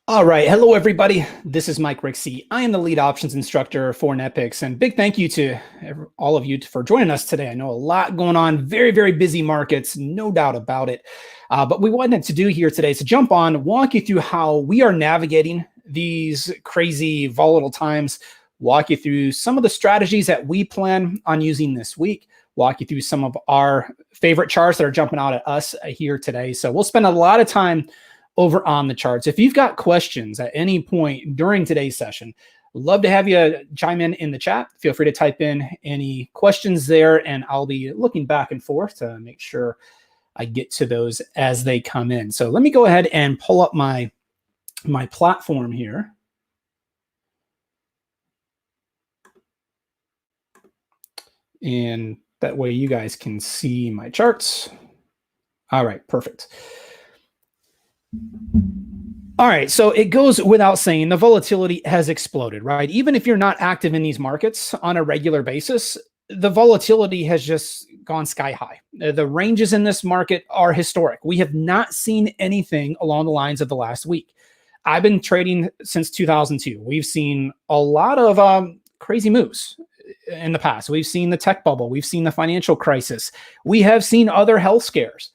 All right. Hello, everybody. This is Mike Rixey. I am the lead options instructor for NetPicks, and big thank you to all of you for joining us today. I know a lot going on, very, very busy markets, no doubt about it. But we wanted to do here today is to jump on, walk you through how we are navigating these crazy volatile times, walk you through some of the strategies that we plan on using this week, walk you through some of our favorite charts that are jumping out at us here today. So we'll spend a lot of time over on the charts. If you've got questions at any point during today's session, love to have you chime in the chat. Feel free to type in any questions there, and I'll be looking back and forth to make sure I get to those as they come in. So let me go ahead and pull up my platform here. And that way you guys can see my charts. All right, perfect. All right, so it goes without saying the volatility has exploded, right? Even if you're not active in these markets on a regular basis, the volatility has just gone sky high. The ranges in this market are historic. We have not seen anything along the lines of the last week. I've been trading since 2002. We've seen a lot of crazy moves in the past. We've seen the tech bubble. We've seen the financial crisis. We have seen other health scares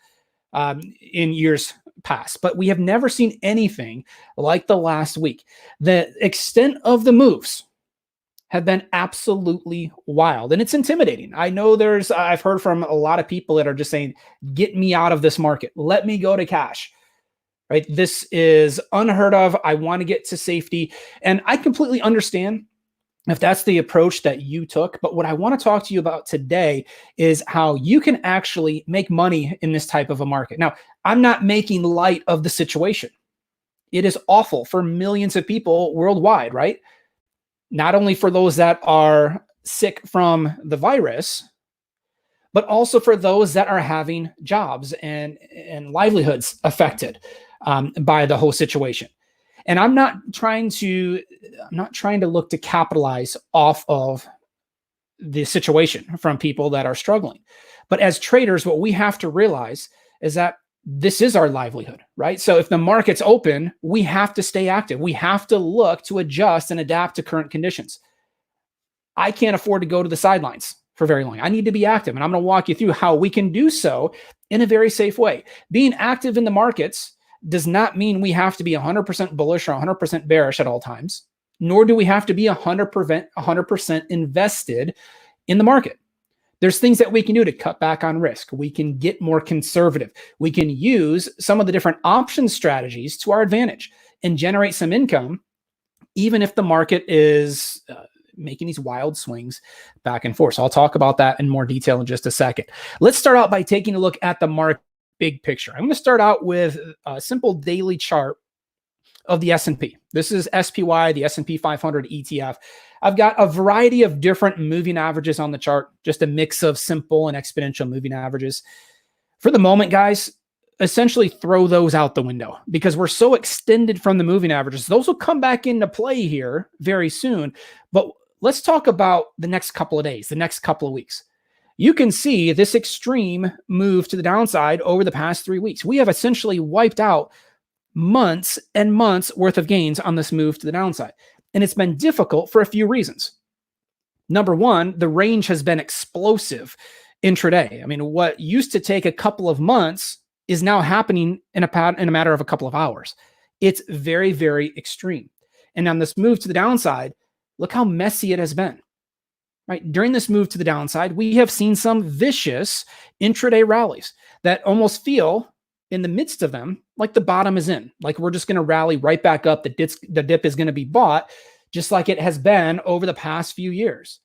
in years past, but we have never seen anything like the last week. The extent of the moves have been absolutely wild, and it's intimidating. I know I've heard from a lot of people that are just saying, get me out of this market. Let me go to cash, right? This is unheard of. I want to get to safety. And I completely understand if that's the approach that you took. But what I want to talk to you about today is how you can actually make money in this type of a market. Now, I'm not making light of the situation. It is awful for millions of people worldwide, right? Not only for those that are sick from the virus, but also for those that are having jobs and livelihoods affected by the whole situation. And I'm not trying to look to capitalize off of the situation from people that are struggling. But as traders, what we have to realize is that this is our livelihood, right? So if the market's open, we have to stay active. We have to look to adjust and adapt to current conditions. I can't afford to go to the sidelines for very long. I need to be active, and I'm going to walk you through how we can do so in a very safe way. Being active in the markets does not mean we have to be 100% bullish or 100% bearish at all times, nor do we have to be 100% invested in the market. There's things that we can do to cut back on risk. We can get more conservative. We can use some of the different option strategies to our advantage and generate some income, even if the market is making these wild swings back and forth. So I'll talk about that in more detail in just a second. Let's start out by taking a look at the market big picture. I'm going to start out with a simple daily chart of the S&P. This is SPY, the S&P 500 ETF. I've got a variety of different moving averages on the chart, just a mix of simple and exponential moving averages. For the moment, guys, essentially throw those out the window because we're so extended from the moving averages. Those will come back into play here very soon. But let's talk about the next couple of days, the next couple of weeks. You can see this extreme move to the downside over the past 3 weeks. We have essentially wiped out months and months worth of gains on this move to the downside. And it's been difficult for a few reasons. Number one, the range has been explosive intraday. I mean, what used to take a couple of months is now happening in a matter of a couple of hours. It's very, very extreme. And on this move to the downside, look how messy it has been. Right? During this move to the downside, we have seen some vicious intraday rallies that almost feel in the midst of them like the bottom is in, like we're just going to rally right back up. The dip is going to be bought just like it has been over the past few years.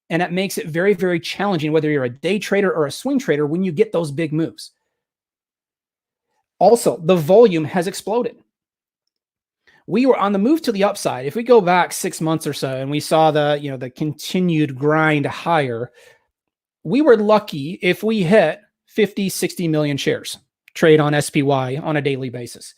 And that makes it very, very challenging, whether you're a day trader or a swing trader, when you get those big moves. Also, the volume has exploded. We were on the move to the upside. If we go back 6 months or so and we saw the continued grind higher, we were lucky if we hit 50, 60 million shares trade on SPY on a daily basis.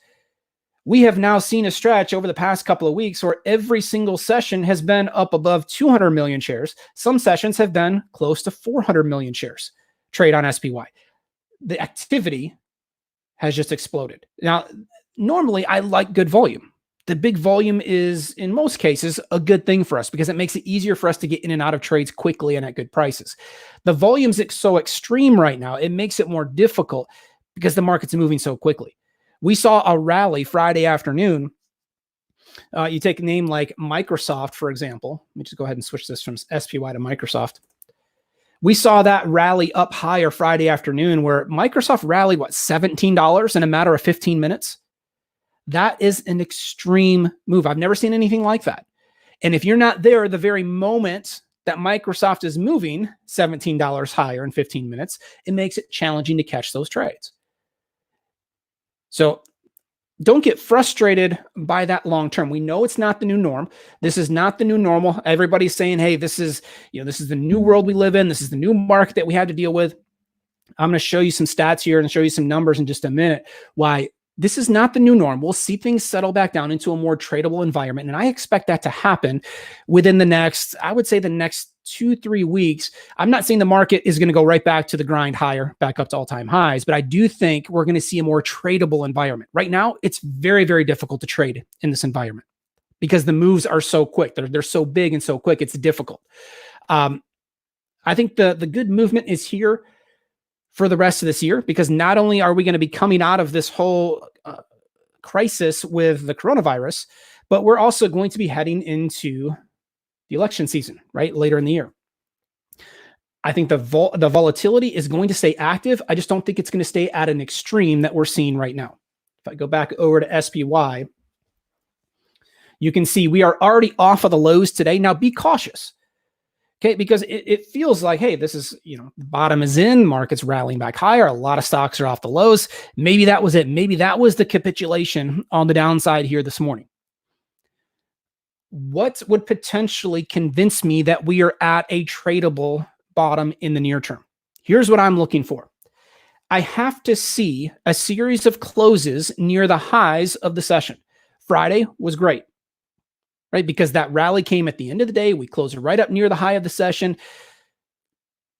We have now seen a stretch over the past couple of weeks where every single session has been up above 200 million shares. Some sessions have been close to 400 million shares trade on SPY. The activity has just exploded. Now, normally I like good volume. The big volume is, in most cases, a good thing for us because it makes it easier for us to get in and out of trades quickly and at good prices. The volume's so extreme right now, it makes it more difficult because the market's moving so quickly. We saw a rally Friday afternoon. You take a name like Microsoft, for example. Let me just go ahead and switch this from SPY to Microsoft. We saw that rally up higher Friday afternoon where Microsoft rallied, what, $17 in a matter of 15 minutes? That is an extreme move. I've never seen anything like that. And if you're not there the very moment that Microsoft is moving $17 higher in 15 minutes, it makes it challenging to catch those trades. So don't get frustrated by that long term. We know it's not the new norm. This is not the new normal. Everybody's saying, hey, this is the new world we live in. This is the new market that we have to deal with. I'm going to show you some stats here and show you some numbers in just a minute why this is not the new norm. We'll see things settle back down into a more tradable environment. And I expect that to happen within the next, I would say the next 2-3 weeks. I'm not saying the market is going to go right back to the grind higher, back up to all-time highs, but I do think we're going to see a more tradable environment. Right now, it's very, very difficult to trade in this environment because the moves are so quick. They're so big and so quick. It's difficult. I think the good movement is here for the rest of this year, because not only are we going to be coming out of this whole crisis with the coronavirus, but we're also going to be heading into the election season, right? Later in the year. I think the volatility is going to stay active. I just don't think it's going to stay at an extreme that we're seeing right now. If I go back over to SPY, you can see we are already off of the lows today. Now be cautious. Okay, because it feels like, hey, this is, the bottom is in, market's rallying back higher. A lot of stocks are off the lows. Maybe that was it. Maybe that was the capitulation on the downside here this morning. What would potentially convince me that we are at a tradable bottom in the near term? Here's what I'm looking for. I have to see a series of closes near the highs of the session. Friday was great. Right? Because that rally came at the end of the day. We closed right up near the high of the session.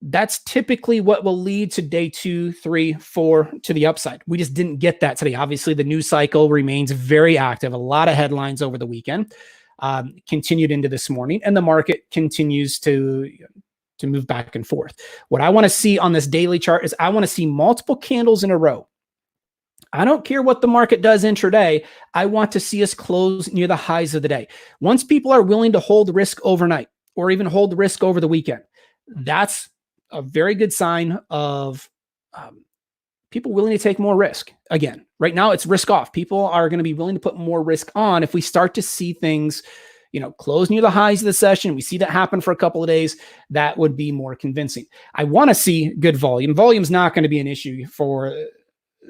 That's typically what will lead to day 2, 3, 4 to the upside. We just didn't get that today. Obviously, the news cycle remains very active. A lot of headlines over the weekend continued into this morning, and the market continues to move back and forth. What I want to see on this daily chart is I want to see multiple candles in a row. I don't care what the market does intraday. I want to see us close near the highs of the day. Once people are willing to hold risk overnight or even hold risk over the weekend, that's a very good sign of people willing to take more risk. Again, right now it's risk off. People are going to be willing to put more risk on if we start to see things, close near the highs of the session. We see that happen for a couple of days. That would be more convincing. I want to see good volume. Volume's not going to be an issue for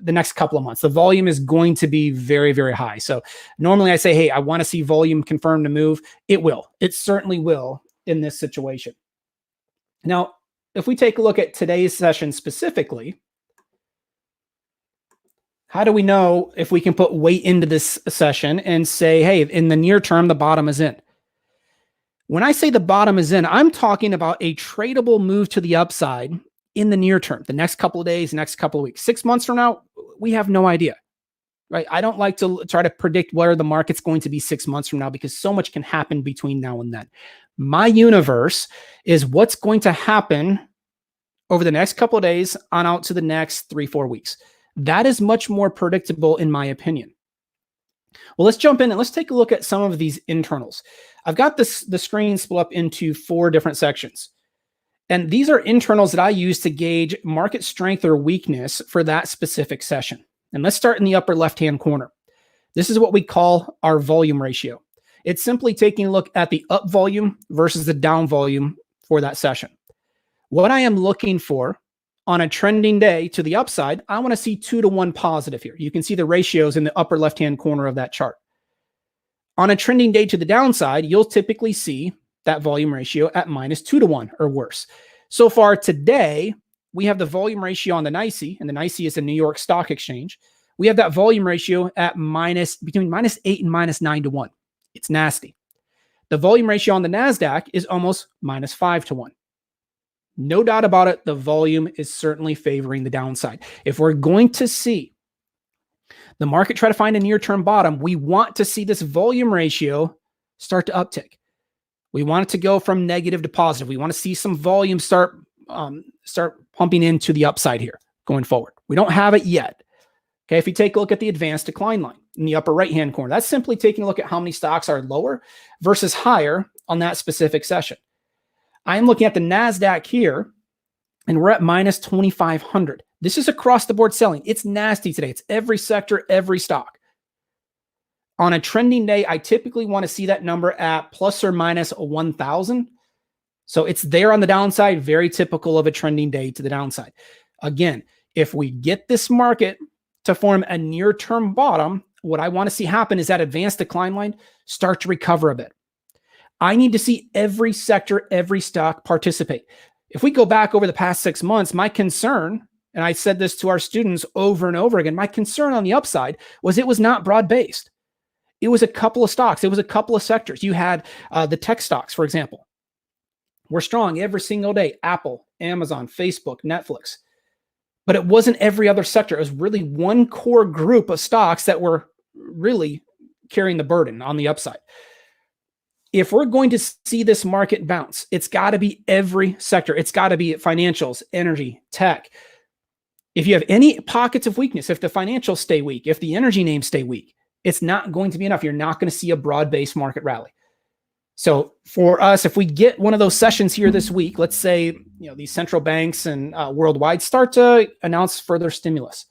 the next couple of months. The volume is going to be very, very high. So normally I say, hey, I want to see volume confirmed to move. It will. It certainly will in this situation. Now, if we take a look at today's session specifically, how do we know if we can put weight into this session and say, hey, in the near term, the bottom is in? When I say the bottom is in, I'm talking about a tradable move to the upside in the near term, the next couple of days, next couple of weeks. 6 months from now, we have no idea, right? I don't like to try to predict where the market's going to be 6 months from now because so much can happen between now and then. My universe is what's going to happen over the next couple of days on out to the next 3-4 weeks. That is much more predictable in my opinion. Well, let's jump in and let's take a look at some of these internals. I've got the screen split up into 4 different sections. And these are internals that I use to gauge market strength or weakness for that specific session. And let's start in the upper left-hand corner. This is what we call our volume ratio. It's simply taking a look at the up volume versus the down volume for that session. What I am looking for on a trending day to the upside, I want to see 2-to-1 positive here. You can see the ratios in the upper left-hand corner of that chart. On a trending day to the downside, you'll typically see that volume ratio at -2-to-1 or worse. So far today, we have the volume ratio on the NYSE, and the NYSE is a New York Stock Exchange. We have that volume ratio at between -8 and -9-to-1. It's nasty. The volume ratio on the NASDAQ is almost -5-to-1. No doubt about it, the volume is certainly favoring the downside. If we're going to see The market try to find a near-term bottom. We want to see this volume ratio start to uptick. We want it to go from negative to positive. We want to see some volume start pumping into the upside here going forward. We don't have it yet. Okay, if you take a look at the advanced decline line in the upper right-hand corner, that's simply taking a look at how many stocks are lower versus higher on that specific session. I'm looking at the NASDAQ here, and we're at minus 2,500. This is across the board selling. It's nasty today. It's every sector, every stock. On a trending day, I typically want to see that number at plus or minus 1,000. So it's there on the downside, very typical of a trending day to the downside. Again, if we get this market to form a near-term bottom, what I want to see happen is that advanced decline line start to recover a bit. I need to see every sector, every stock participate. If we go back over the past 6 months, my concern, and I said this to our students over and over again, my concern on the upside was it was not broad-based. It was a couple of stocks. It was a couple of sectors. You had the tech stocks, for example, were strong every single day. Apple, Amazon, Facebook, Netflix. But it wasn't every other sector. It was really one core group of stocks that were really carrying the burden on the upside. If we're going to see this market bounce, it's got to be every sector. It's got to be financials, energy, tech. If you have any pockets of weakness, if the financials stay weak, if the energy names stay weak, it's not going to be enough. You're not going to see a broad-based market rally. So for us, if we get one of those sessions here this week, let's say these central banks and worldwide start to announce further stimulus.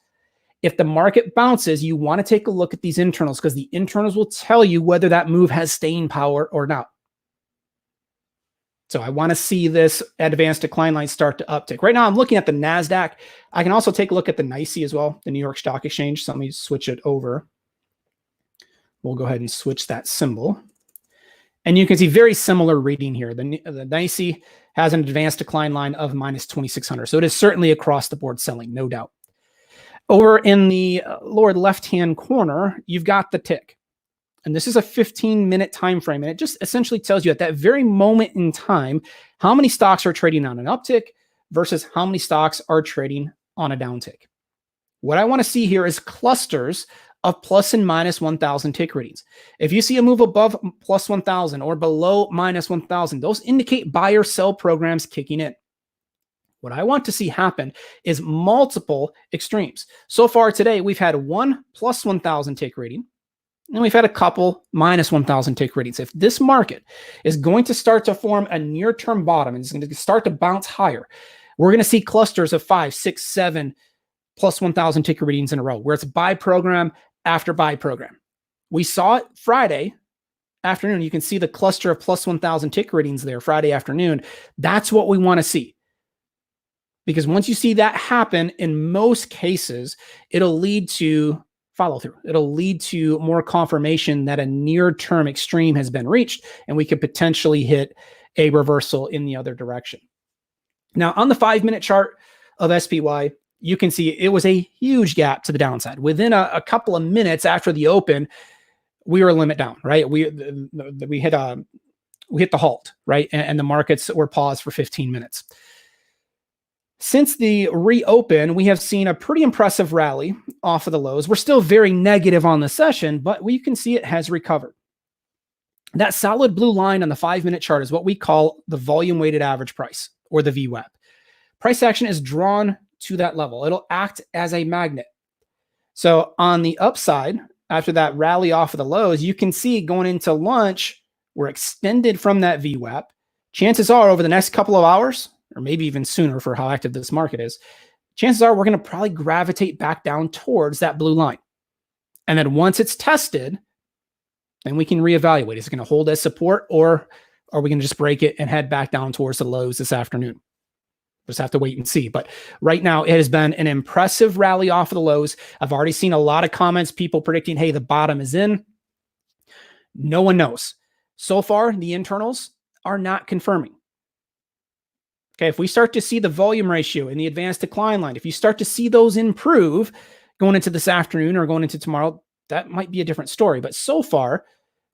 If the market bounces, you want to take a look at these internals because the internals will tell you whether that move has staying power or not. So I want to see this advanced decline line start to uptick. Right now, I'm looking at the NASDAQ. I can also take a look at the NYSE as well, the New York Stock Exchange. So let me switch it over. We'll go ahead and switch that symbol. And you can see very similar reading here. The NYSE has an advanced decline line of minus 2,600. So it is certainly across the board selling, no doubt. Over in the lower left-hand corner, you've got the tick. And this is a 15-minute time frame. And it just essentially tells you at that very moment in time, how many stocks are trading on an uptick versus how many stocks are trading on a downtick. What I want to see here is clusters of plus and minus 1,000 tick readings. If you see a move above plus 1,000 or below minus 1,000, those indicate buy or sell programs kicking in. What I want to see happen is multiple extremes. So far today, we've had one plus 1,000 tick reading, and we've had a couple minus 1,000 tick readings. If this market is going to start to form a near-term bottom and it's going to start to bounce higher, we're going to see clusters of 5, 6, 7 plus 1,000 tick readings in a row, where it's buy program after buy program. We saw it Friday afternoon. You can see the cluster of plus 1,000 tick readings there Friday afternoon. That's what we want to see. Because once you see that happen, in most cases, it'll lead to follow through. It'll lead to more confirmation that a near-term extreme has been reached, and we could potentially hit a reversal in the other direction. Now, on the 5-minute chart of SPY, you can see it was a huge gap to the downside. Within a couple of minutes after the open, we were a limit down, right? We hit the halt, right? And the markets were paused for 15 minutes. Since the reopen, we have seen a pretty impressive rally off of the lows. We're still very negative on the session, but we can see it has recovered. That solid blue line on the 5-minute chart is what we call the volume weighted average price, or the VWAP. Price action is drawn to that level. It'll act as a magnet. So on the upside, after that rally off of the lows, you can see going into lunch, we're extended from that VWAP. Chances are over the next couple of hours, or maybe even sooner for how active this market is, chances are we're going to probably gravitate back down towards that blue line. And then once it's tested, then we can reevaluate. Is it going to hold as support, or are we going to just break it and head back down towards the lows this afternoon? Just have to wait and see. But right now, it has been an impressive rally off of the lows. I've already seen a lot of comments, people predicting, hey, the bottom is in. No one knows. So far, the internals are not confirming. Okay, if we start to see the volume ratio in the advanced decline line, if you start to see those improve going into this afternoon or going into tomorrow, that might be a different story. But so far,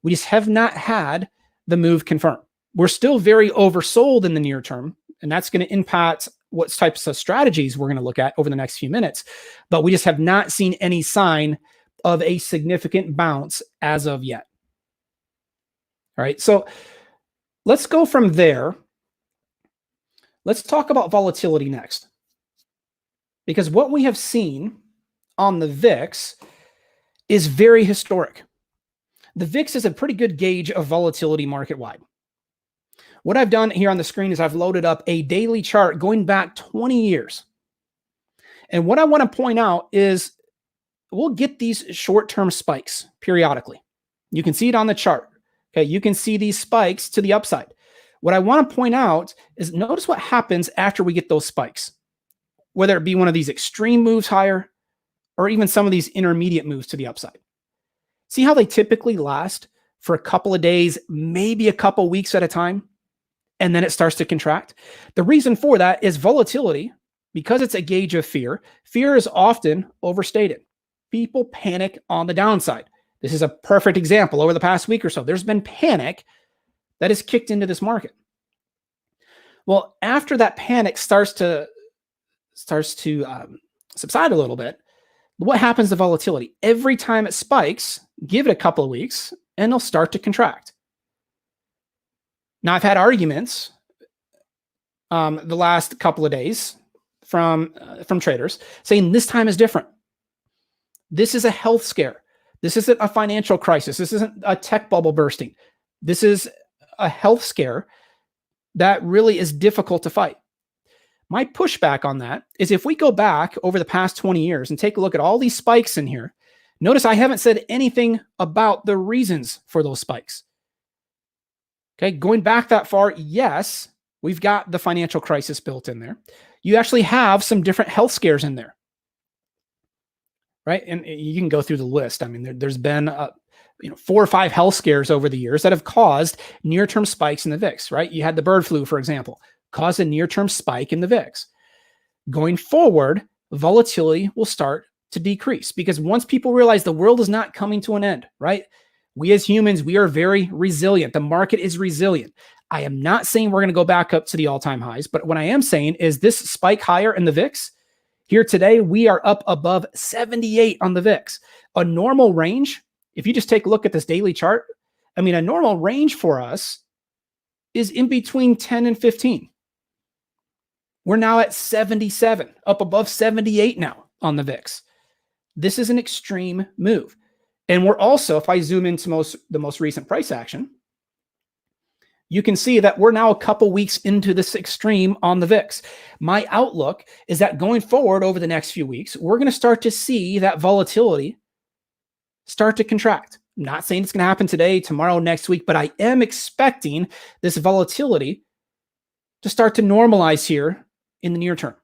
we just have not had the move confirmed. We're still very oversold in the near term, and that's going to impact what types of strategies we're going to look at over the next few minutes. But we just have not seen any sign of a significant bounce as of yet. All right, so let's go from there. Let's talk about volatility next. Because what we have seen on the VIX is very historic. The VIX is a pretty good gauge of volatility market-wide. What I've done here on the screen is I've loaded up a daily chart going back 20 years. And what I want to point out is we'll get these short-term spikes periodically. You can see it on the chart. Okay, you can see these spikes to the upside. What I want to point out is notice what happens after we get those spikes, whether it be one of these extreme moves higher or even some of these intermediate moves to the upside. See how they typically last for a couple of days, maybe a couple weeks at a time, and then it starts to contract? The reason for that is volatility, because it's a gauge of fear. Fear is often overstated. People panic on the downside. This is a perfect example. Over the past week or so, there's been panic that is kicked into this market. Well, after that panic starts to subside a little bit, what happens to volatility? Every time it spikes, give it a couple of weeks, and it'll start to contract. Now, I've had arguments the last couple of days from traders saying this time is different. This is a health scare. This isn't a financial crisis. This isn't a tech bubble bursting. This is a health scare that really is difficult to fight. My pushback on that is if we go back over the past 20 years and take a look at all these spikes in here, notice I haven't said anything about the reasons for those spikes. Okay, going back that far, yes, we've got the financial crisis built in there. You actually have some different health scares in there, right? And you can go through the list. I mean, there's been 4 or 5 health scares over the years that have caused near-term spikes in the VIX, right? You had the bird flu, for example, caused a near-term spike in the VIX. Going forward, volatility will start to decrease because once people realize the world is not coming to an end, right? We as humans, we are very resilient. The market is resilient. I am not saying we're going to go back up to the all-time highs, but what I am saying is this spike higher in the VIX, here today, we are up above 78 on the VIX. A normal range, if you just take a look at this daily chart, I mean, a normal range for us is in between 10 and 15. We're now at 77, up above 78 now on the VIX. This is an extreme move. And we're also, if I zoom into the most recent price action, you can see that we're now a couple weeks into this extreme on the VIX. My outlook is that going forward over the next few weeks, we're going to start to see that volatility start to contract. I'm not saying it's going to happen today, tomorrow, next week, but I am expecting this volatility to start to normalize here in the near term.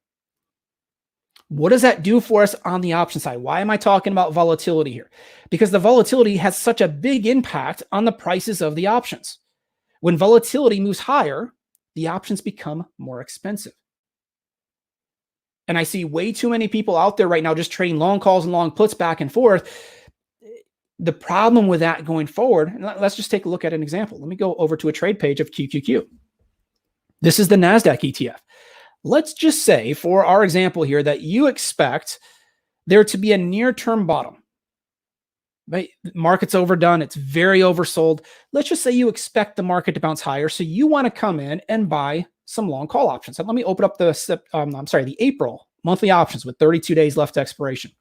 What does that do for us on the option side? Why am I talking about volatility here? Because the volatility has such a big impact on the prices of the options. When volatility moves higher, the options become more expensive. And I see way too many people out there right now just trading long calls and long puts back and forth. The problem with that going forward, and let's just take a look at an example. Let me go over to a trade page of QQQ. This is the NASDAQ ETF. Let's just say for our example here that you expect there to be a near-term bottom. Right? The market's overdone. It's very oversold. Let's just say you expect the market to bounce higher. So you want to come in and buy some long call options. And let me open up the April monthly options with 32 days left to expiration.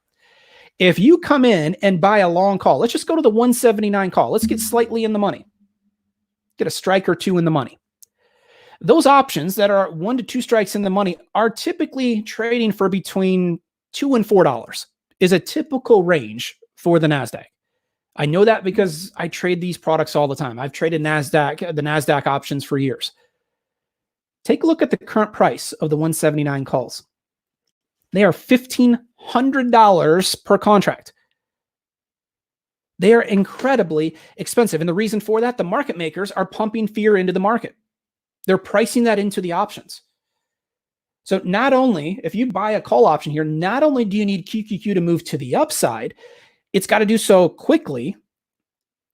If you come in and buy a long call, let's just go to the 179 call. Let's get slightly in the money. Get a strike or two in the money. Those options that are 1 to 2 strikes in the money are typically trading for between $2 and $4 is a typical range for the NASDAQ. I know that because I trade these products all the time. I've traded the NASDAQ options for years. Take a look at the current price of the 179 calls. They are $1,500 per contract. They are incredibly expensive. And the reason for that, the market makers are pumping fear into the market. They're pricing that into the options. So not only, if you buy a call option here, not only do you need QQQ to move to the upside, it's got to do so quickly,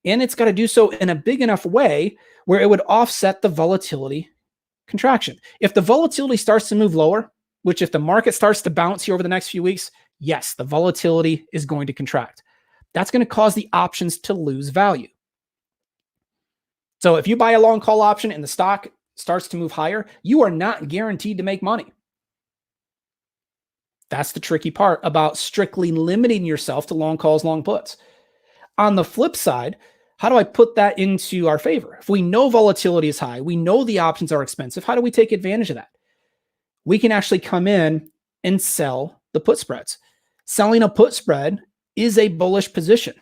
and it's got to do so in a big enough way where it would offset the volatility contraction. If the volatility starts to move lower, which if the market starts to bounce here over the next few weeks, yes, the volatility is going to contract. That's going to cause the options to lose value. So if you buy a long call option and the stock starts to move higher, you are not guaranteed to make money. That's the tricky part about strictly limiting yourself to long calls, long puts. On the flip side, how do I put that into our favor? If we know volatility is high, we know the options are expensive, how do we take advantage of that? We can actually come in and sell the put spreads. Selling a put spread is a bullish position.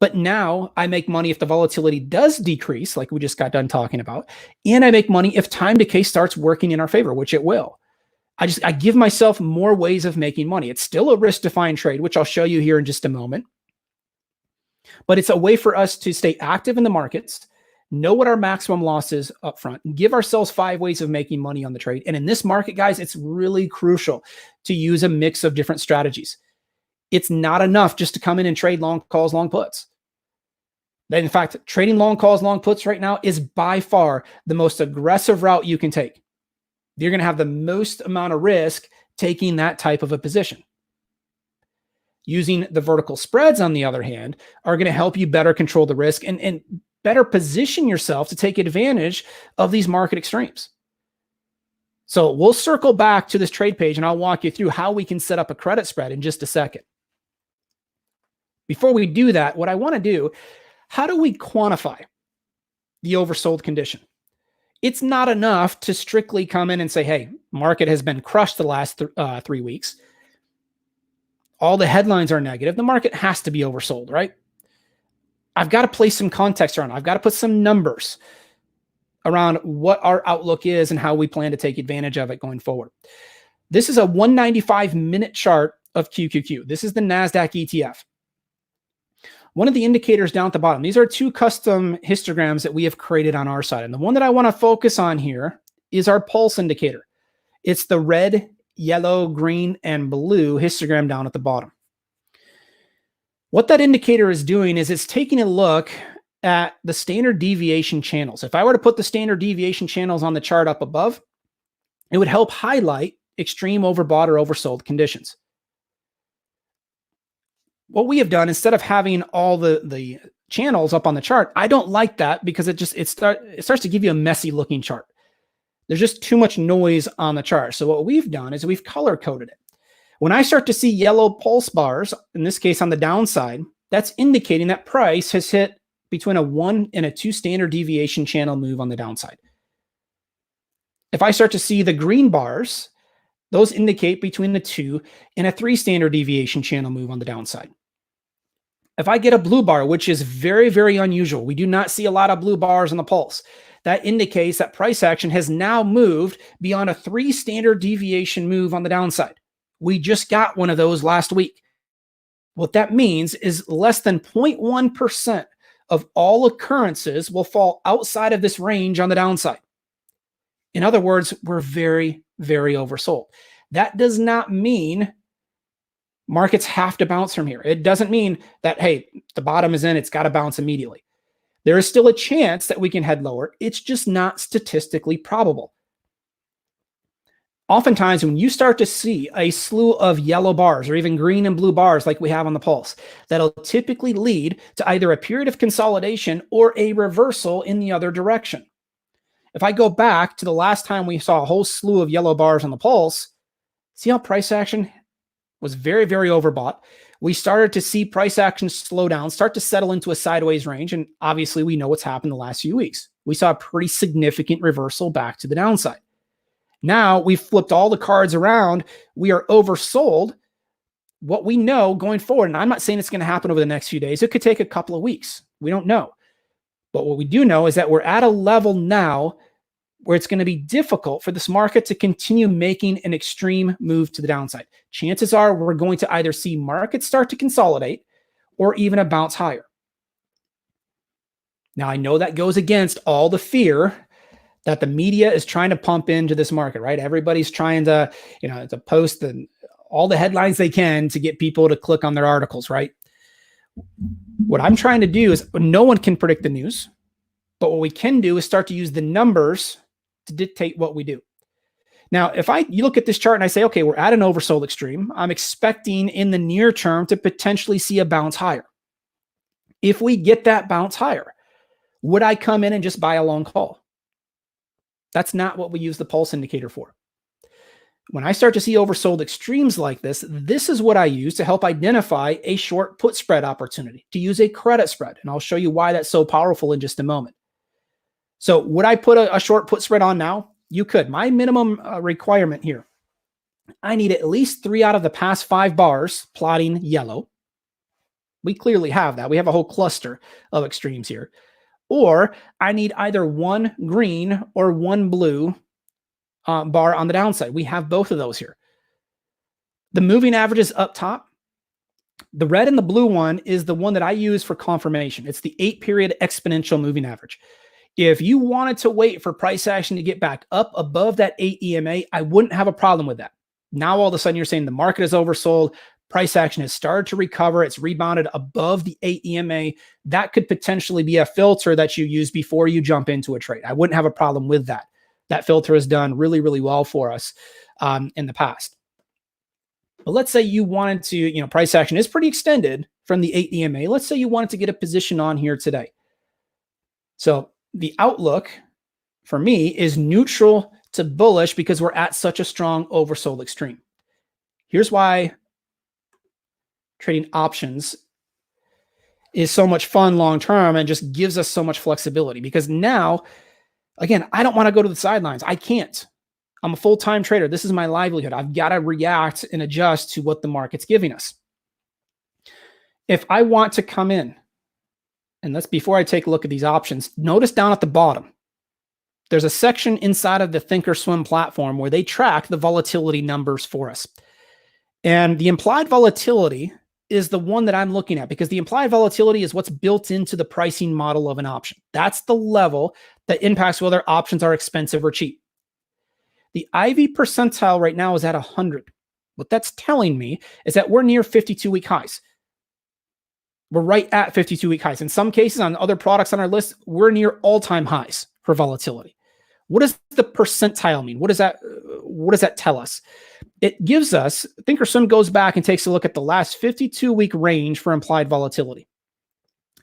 But now I make money if the volatility does decrease, like we just got done talking about, and I make money if time decay starts working in our favor, which it will. I give myself more ways of making money. It's still a risk-defined trade, which I'll show you here in just a moment. But it's a way for us to stay active in the markets, know what our maximum loss is up front, and give ourselves 5 ways of making money on the trade. And in this market, guys, it's really crucial to use a mix of different strategies. It's not enough just to come in and trade long calls, long puts. In fact, trading long calls, long puts right now is by far the most aggressive route you can take. You're going to have the most amount of risk taking that type of a position. Using the vertical spreads, on the other hand, are going to help you better control the risk and better position yourself to take advantage of these market extremes. So we'll circle back to this trade page and I'll walk you through how we can set up a credit spread in just a second. Before we do that, what I want to do, how do we quantify the oversold condition? It's not enough to strictly come in and say, hey, market has been crushed the last 3 weeks. All the headlines are negative. The market has to be oversold, right? I've got to place some context around it. I've got to put some numbers around what our outlook is and how we plan to take advantage of it going forward. This is a 195-minute chart of QQQ. This is the NASDAQ ETF. One of the indicators down at the bottom, these are 2 custom histograms that we have created on our side. And the one that I want to focus on here is our pulse indicator. It's the red, yellow, green, and blue histogram down at the bottom. What that indicator is doing is it's taking a look at the standard deviation channels. If I were to put the standard deviation channels on the chart up above, it would help highlight extreme overbought or oversold conditions. What we have done, instead of having all the channels up on the chart, I don't like that because it starts to give you a messy looking chart. There's just too much noise on the chart. So what we've done is we've color coded it. When I start to see yellow pulse bars, in this case on the downside, that's indicating that price has hit between a 1 and a 2 standard deviation channel move on the downside. If I start to see the green bars, those indicate between the 2 and a 3 standard deviation channel move on the downside. If I get a blue bar, which is very, very unusual, we do not see a lot of blue bars on the pulse. That indicates that price action has now moved beyond a 3 standard deviation move on the downside. We just got one of those last week. What that means is less than 0.1% of all occurrences will fall outside of this range on the downside. In other words, we're very, very oversold. That does not mean markets have to bounce from here. It doesn't mean that, hey, the bottom is in, it's got to bounce immediately. There is still a chance that we can head lower. It's just not statistically probable. Oftentimes, when you start to see a slew of yellow bars or even green and blue bars like we have on the pulse, that'll typically lead to either a period of consolidation or a reversal in the other direction. If I go back to the last time we saw a whole slew of yellow bars on the pulse, see how price action was very, very overbought. We started to see price action slow down, start to settle into a sideways range. And obviously we know what's happened the last few weeks. We saw a pretty significant reversal back to the downside. Now we've flipped all the cards around. We are oversold. What we know going forward, and I'm not saying it's going to happen over the next few days. It could take a couple of weeks. We don't know. But what we do know is that we're at a level now where it's going to be difficult for this market to continue making an extreme move to the downside. Chances are we're going to either see markets start to consolidate or even a bounce higher. Now, I know that goes against all the fear that the media is trying to pump into this market, right? Everybody's trying to, to post all the headlines they can to get people to click on their articles, right? What I'm trying to do is, no one can predict the news, but what we can do is start to use the numbers to dictate what we do. Now, if you look at this chart and I say, okay, we're at an oversold extreme, I'm expecting in the near term to potentially see a bounce higher. If we get that bounce higher, would I come in and just buy a long call? That's not what we use the pulse indicator for. When I start to see oversold extremes like this is what I use to help identify a short put spread opportunity, to use a credit spread. And I'll show you why that's so powerful in just a moment. So would I put a short put spread on now? You could. My minimum requirement here, I need at least 3 out of the past 5 bars plotting yellow. We clearly have that. We have a whole cluster of extremes here. Or I need either 1 green or 1 blue bar on the downside. We have both of those here. The moving average is up top. The red and the blue one is the one that I use for confirmation. It's the 8-period exponential moving average. If you wanted to wait for price action to get back up above that 8 EMA, I wouldn't have a problem with that. Now all of a sudden you're saying the market is oversold, price action has started to recover, it's rebounded above the 8 EMA. That could potentially be a filter that you use before you jump into a trade. I wouldn't have a problem with that. That filter has done really, really well for us in the past. But let's say you wanted to, price action is pretty extended from the 8 EMA. Let's say you wanted to get a position on here today. So the outlook for me is neutral to bullish because we're at such a strong oversold extreme. Here's why trading options is so much fun long-term and just gives us so much flexibility, because now, again, I don't want to go to the sidelines. I can't. I'm a full-time trader. This is my livelihood. I've got to react and adjust to what the market's giving us. If I want to come in, and that's before I take a look at these options, notice down at the bottom, there's a section inside of the Thinkorswim platform where they track the volatility numbers for us. And the implied volatility is the one that I'm looking at, because the implied volatility is what's built into the pricing model of an option. That's the level that impacts whether options are expensive or cheap. The IV percentile right now is at 100. What that's telling me is that we're near 52-week highs. We're right at 52-week highs. In some cases, on other products on our list, we're near all-time highs for volatility. What does the percentile mean? What does that tell us? It gives us, Thinkorswim goes back and takes a look at the last 52-week range for implied volatility.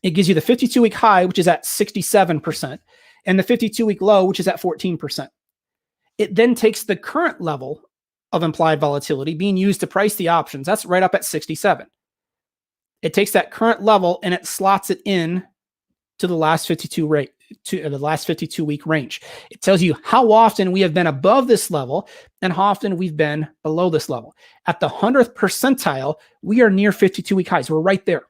It gives you the 52-week high, which is at 67%, and the 52-week low, which is at 14%. It then takes the current level of implied volatility being used to price the options. That's right up at 67. It takes that current level and it slots it in to the last 52-week range. It tells you how often we have been above this level and how often we've been below this level. At the 100th percentile, we are near 52-week highs. We're right there.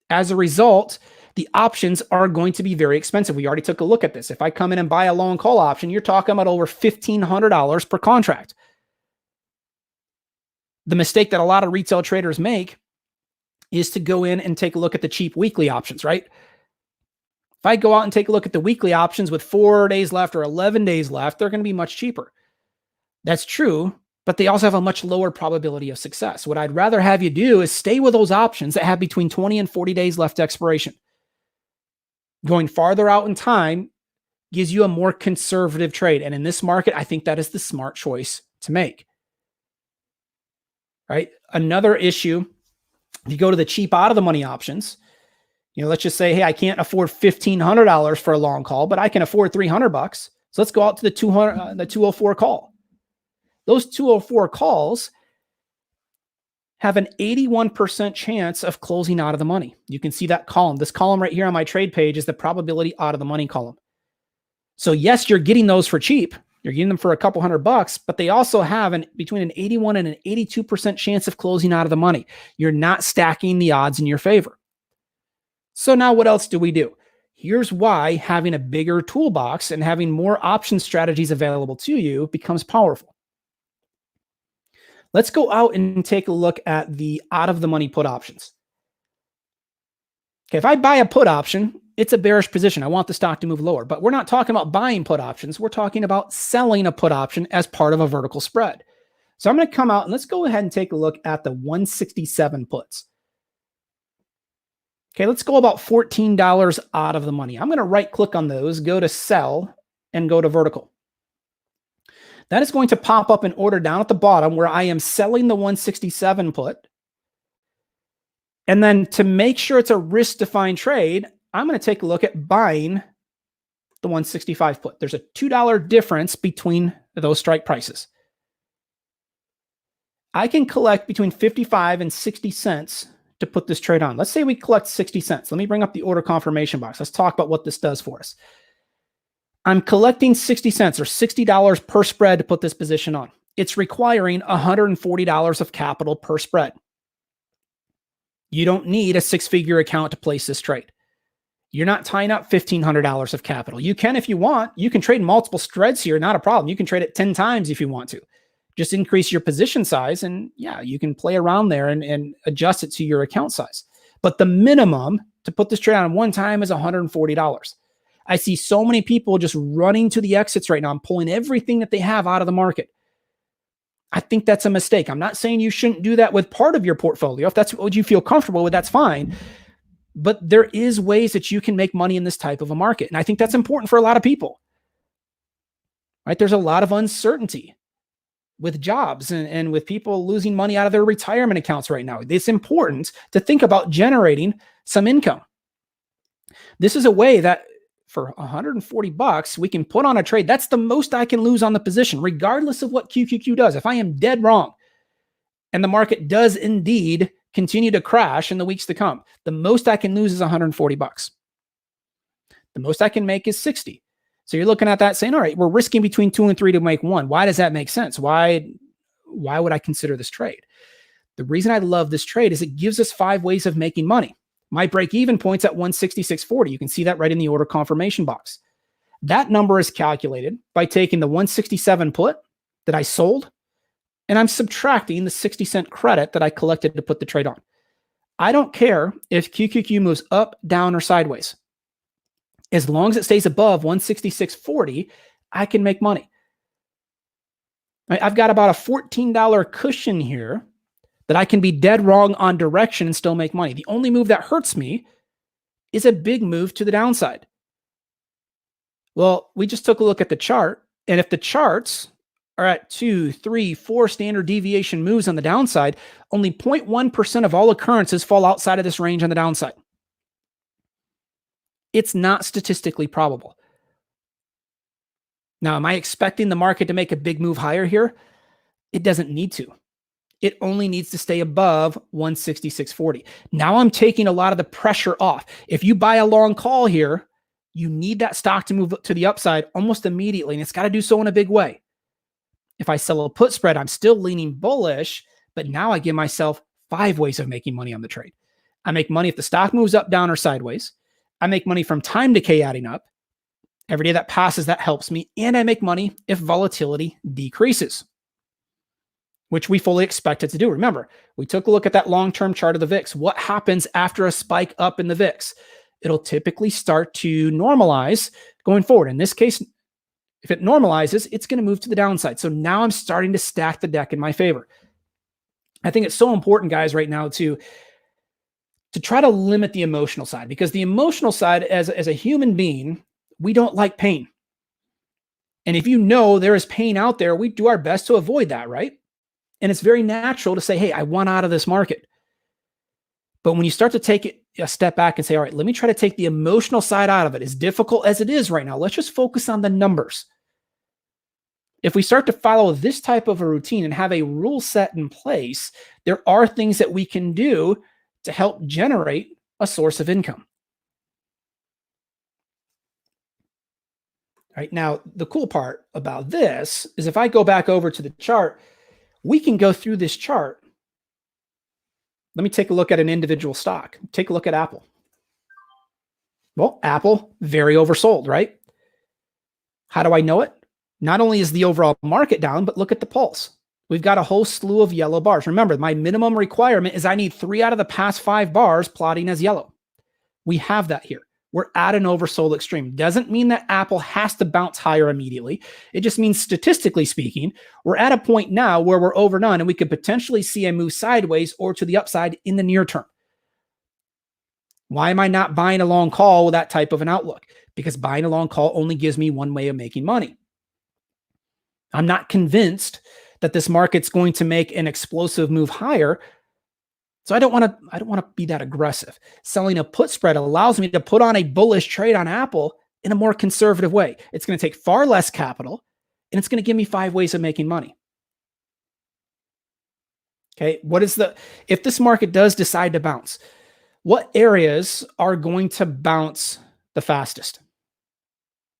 As a result, the options are going to be very expensive. We already took a look at this. If I come in and buy a long call option, you're talking about over $1,500 per contract. The mistake that a lot of retail traders make is to go in and take a look at the cheap weekly options, right? If I go out and take a look at the weekly options with 4 days left or 11 days left, they're going to be much cheaper. That's true, but they also have a much lower probability of success. What I'd rather have you do is stay with those options that have between 20 and 40 days left to expiration. Going farther out in time gives you a more conservative trade. And in this market, I think that is the smart choice to make. Right? Another issue, if you go to the cheap out of the money options, let's just say, hey, I can't afford $1,500 for a long call, but I can afford $300. So let's go out to the 204 call. Those 204 calls have an 81% chance of closing out of the money. You can see that column. This column right here on my trade page is the probability out of the money column. So yes, you're getting those for cheap. You're getting them for a couple $100, but they also have between an 81 and an 82% chance of closing out of the money. You're not stacking the odds in your favor. So now what else do we do? Here's why having a bigger toolbox and having more option strategies available to you becomes powerful. Let's go out and take a look at the out of the money put options. Okay, if I buy a put option, it's a bearish position. I want the stock to move lower, but we're not talking about buying put options. We're talking about selling a put option as part of a vertical spread. So I'm going to come out and let's go ahead and take a look at the 167 puts. Okay, let's go about $14 out of the money. I'm going to right click on those, go to sell, and go to vertical. That is going to pop up an order down at the bottom where I am selling the 167 put. And then to make sure it's a risk-defined trade, I'm going to take a look at buying the 165 put. There's a $2 difference between those strike prices. I can collect between 55 and 60 cents to put this trade on. Let's say we collect 60 cents. Let me bring up the order confirmation box. Let's talk about what this does for us. I'm collecting 60 cents or $60 per spread to put this position on. It's requiring $140 of capital per spread. You don't need a six-figure account to place this trade. You're not tying up $1,500 of capital. You can if you want. You can trade multiple spreads here, not a problem. You can trade it 10 times if you want to. Just increase your position size, and yeah, you can play around there and adjust it to your account size. But the minimum to put this trade on one time is $140. I see so many people just running to the exits right now and pulling everything that they have out of the market. I think that's a mistake. I'm not saying you shouldn't do that with part of your portfolio. If that's what you feel comfortable with, that's fine. But there is ways that you can make money in this type of a market. And I think that's important for a lot of people. Right? There's a lot of uncertainty with jobs and with people losing money out of their retirement accounts right now. It's important to think about generating some income. This is a way that for $140, we can put on a trade. That's the most I can lose on the position, regardless of what QQQ does. If I am dead wrong and the market does indeed continue to crash in the weeks to come, the most I can lose is $140. The most I can make is 60. So you're looking at that saying, all right, we're risking between 2 and 3 to make 1. Why does that make sense? Why would I consider this trade? The reason I love this trade is it gives us 5 ways of making money. My break-even point's at 166.40. You can see that right in the order confirmation box. That number is calculated by taking the 167 put that I sold, and I'm subtracting the 60-cent credit that I collected to put the trade on. I don't care if QQQ moves up, down, or sideways. As long as it stays above 166.40, I can make money. I've got about a $14 cushion here that I can be dead wrong on direction and still make money. The only move that hurts me is a big move to the downside. Well, we just took a look at the chart, and if the charts are at 2, 3, 4 standard deviation moves on the downside, only 0.1% of all occurrences fall outside of this range on the downside. It's not statistically probable. Now, am I expecting the market to make a big move higher here? It doesn't need to. It only needs to stay above 166.40. Now I'm taking a lot of the pressure off. If you buy a long call here, you need that stock to move to the upside almost immediately, and it's got to do so in a big way. If I sell a put spread, I'm still leaning bullish, but now I give myself 5 ways of making money on the trade. I make money if the stock moves up, down, or sideways. I make money from time decay adding up. Every day that passes, that helps me. And I make money if volatility decreases, which we fully expect it to do. Remember, we took a look at that long-term chart of the VIX. What happens after a spike up in the VIX? It'll typically start to normalize going forward. In this case, if it normalizes, it's going to move to the downside. So now I'm starting to stack the deck in my favor. I think it's so important, guys, right now to try to limit the emotional side, because the emotional side, as a human being, we don't like pain. And if you know there is pain out there, we do our best to avoid that, right? And it's very natural to say, hey, I want out of this market. But when you start to take it a step back and say, all right, let me try to take the emotional side out of it, as difficult as it is right now, let's just focus on the numbers. If we start to follow this type of a routine and have a rule set in place, there are things that we can do to help generate a source of income. Right now, the cool part about this is if I go back over to the chart, we can go through this chart. Let me take a look at an individual stock. Take a look at Apple. Well, Apple, very oversold, right? How do I know it? Not only is the overall market down, but look at the pulse. We've got a whole slew of yellow bars. Remember, my minimum requirement is I need 3 out of the past 5 bars plotting as yellow. We have that here. We're at an oversold extreme. Doesn't mean that Apple has to bounce higher immediately. It just means, statistically speaking, we're at a point now where we're overdone and we could potentially see a move sideways or to the upside in the near term. Why am I not buying a long call with that type of an outlook? Because buying a long call only gives me one way of making money. I'm not convinced that this market's going to make an explosive move higher. So I don't want to be that aggressive. Selling a put spread allows me to put on a bullish trade on Apple in a more conservative way. It's going to take far less capital, and it's going to give me 5 ways of making money. Okay, if this market does decide to bounce, what areas are going to bounce the fastest?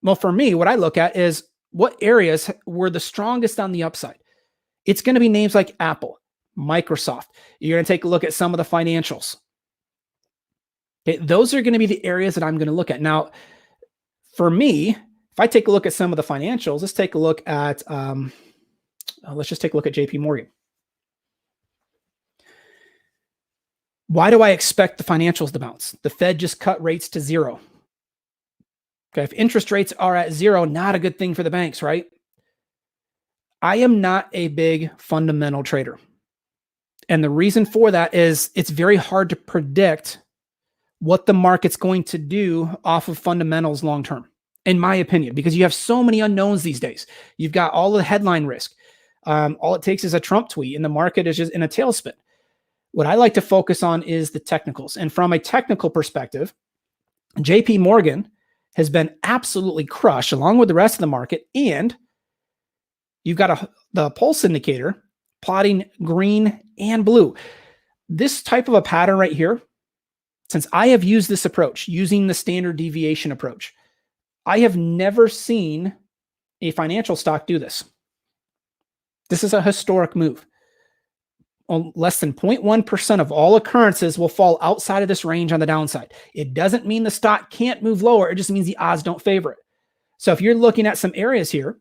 Well, for me, what I look at is what areas were the strongest on the upside. It's going to be names like Apple, Microsoft. You're going to take a look at some of the financials. Okay, those are going to be the areas that I'm going to look at. Now, for me, if I take a look at some of the financials, let's take a look at, let's just take a look at JP Morgan. Why do I expect the financials to bounce? The Fed just cut rates to 0. Okay, if interest rates are at 0, not a good thing for the banks, right? I am not a big fundamental trader. And the reason for that is it's very hard to predict what the market's going to do off of fundamentals long term, in my opinion, because you have so many unknowns these days. You've got all the headline risk. All it takes is a Trump tweet and the market is just in a tailspin. What I like to focus on is the technicals. And from a technical perspective, JP Morgan has been absolutely crushed along with the rest of the market. And you've got the pulse indicator plotting green and blue. This type of a pattern right here, since I have used this approach, using the standard deviation approach, I have never seen a financial stock do this. This is a historic move. Less than 0.1% of all occurrences will fall outside of this range on the downside. It doesn't mean the stock can't move lower. It just means the odds don't favor it. So if you're looking at some areas here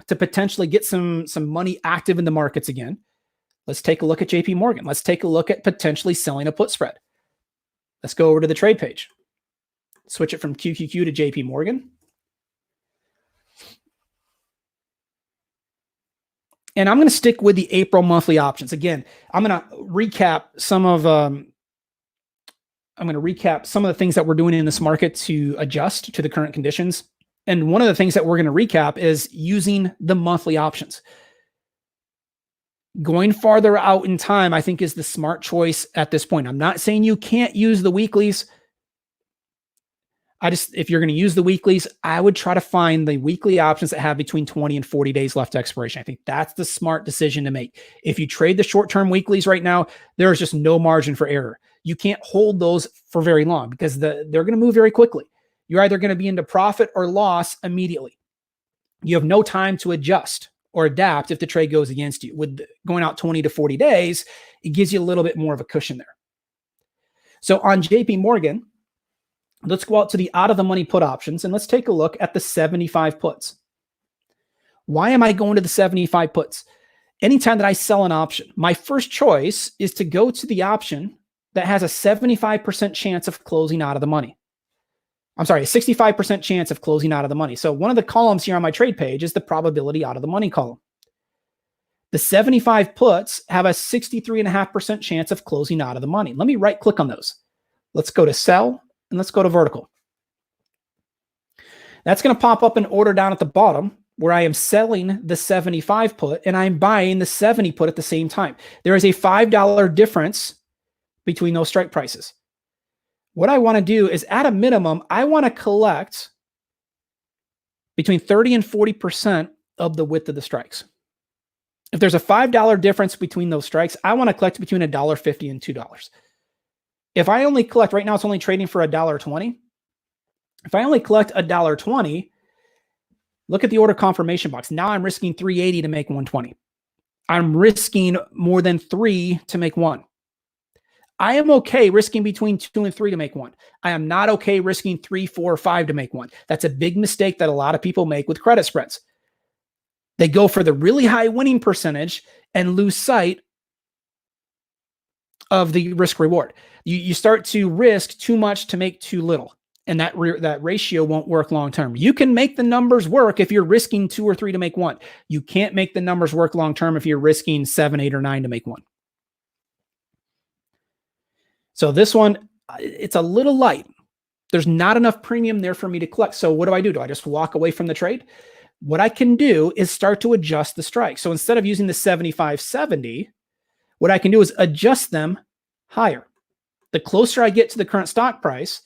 to potentially get some money active in the markets again, let's take a look at JP Morgan. Let's take a look at potentially selling a put spread. Let's go over to the trade page. Switch it from QQQ to JP Morgan. And I'm going to stick with the April monthly options. Again, I'm going to recap some of the things that we're doing in this market to adjust to the current conditions. And one of the things that we're going to recap is using the monthly options. Going farther out in time, I think, is the smart choice at this point. I'm not saying you can't use the weeklies. If you're going to use the weeklies, I would try to find the weekly options that have between 20 and 40 days left to expiration. I think that's the smart decision to make. If you trade the short-term weeklies right now, there is just no margin for error. You can't hold those for very long because they're going to move very quickly. You're either going to be into profit or loss immediately. You have no time to adjust or adapt if the trade goes against you. With going out 20 to 40 days, it gives you a little bit more of a cushion there. So on JP Morgan, let's go out to the out of the money put options and let's take a look at the 75 puts. Why am I going to the 75 puts? Anytime that I sell an option, my first choice is to go to the option that has a 75% chance of closing out of the money. I'm sorry, a 65% chance of closing out of the money. So one of the columns here on my trade page is the probability out of the money column. The 75 puts have a 63.5% chance of closing out of the money. Let me right click on those. Let's go to sell and let's go to vertical. That's going to pop up an order down at the bottom where I am selling the 75 put and I'm buying the 70 put at the same time. There is a $5 difference between those strike prices. What I want to do is, at a minimum, I want to collect between 30 and 40% of the width of the strikes. If there's a $5 difference between those strikes, I want to collect between $1.50 and $2. If I only collect, right now it's only trading for $1.20. If I only collect $1.20, look at the order confirmation box. Now I'm risking $3.80 to make $1.20. I'm risking more than $3 to make $1. I am okay risking between $2 and $3 to make $1. I am not okay risking $3, $4, or $5 to make $1. That's a big mistake that a lot of people make with credit spreads. They go for the really high winning percentage and lose sight of the risk reward. You start to risk too much to make too little. And that ratio won't work long term. You can make the numbers work if you're risking 2 or 3 to make 1. You can't make the numbers work long term if you're risking 7, 8, or 9 to make 1. So this one, it's a little light. There's not enough premium there for me to collect. So what do? Do I just walk away from the trade? What I can do is start to adjust the strike. So instead of using the 75-70, what I can do is adjust them higher. The closer I get to the current stock price,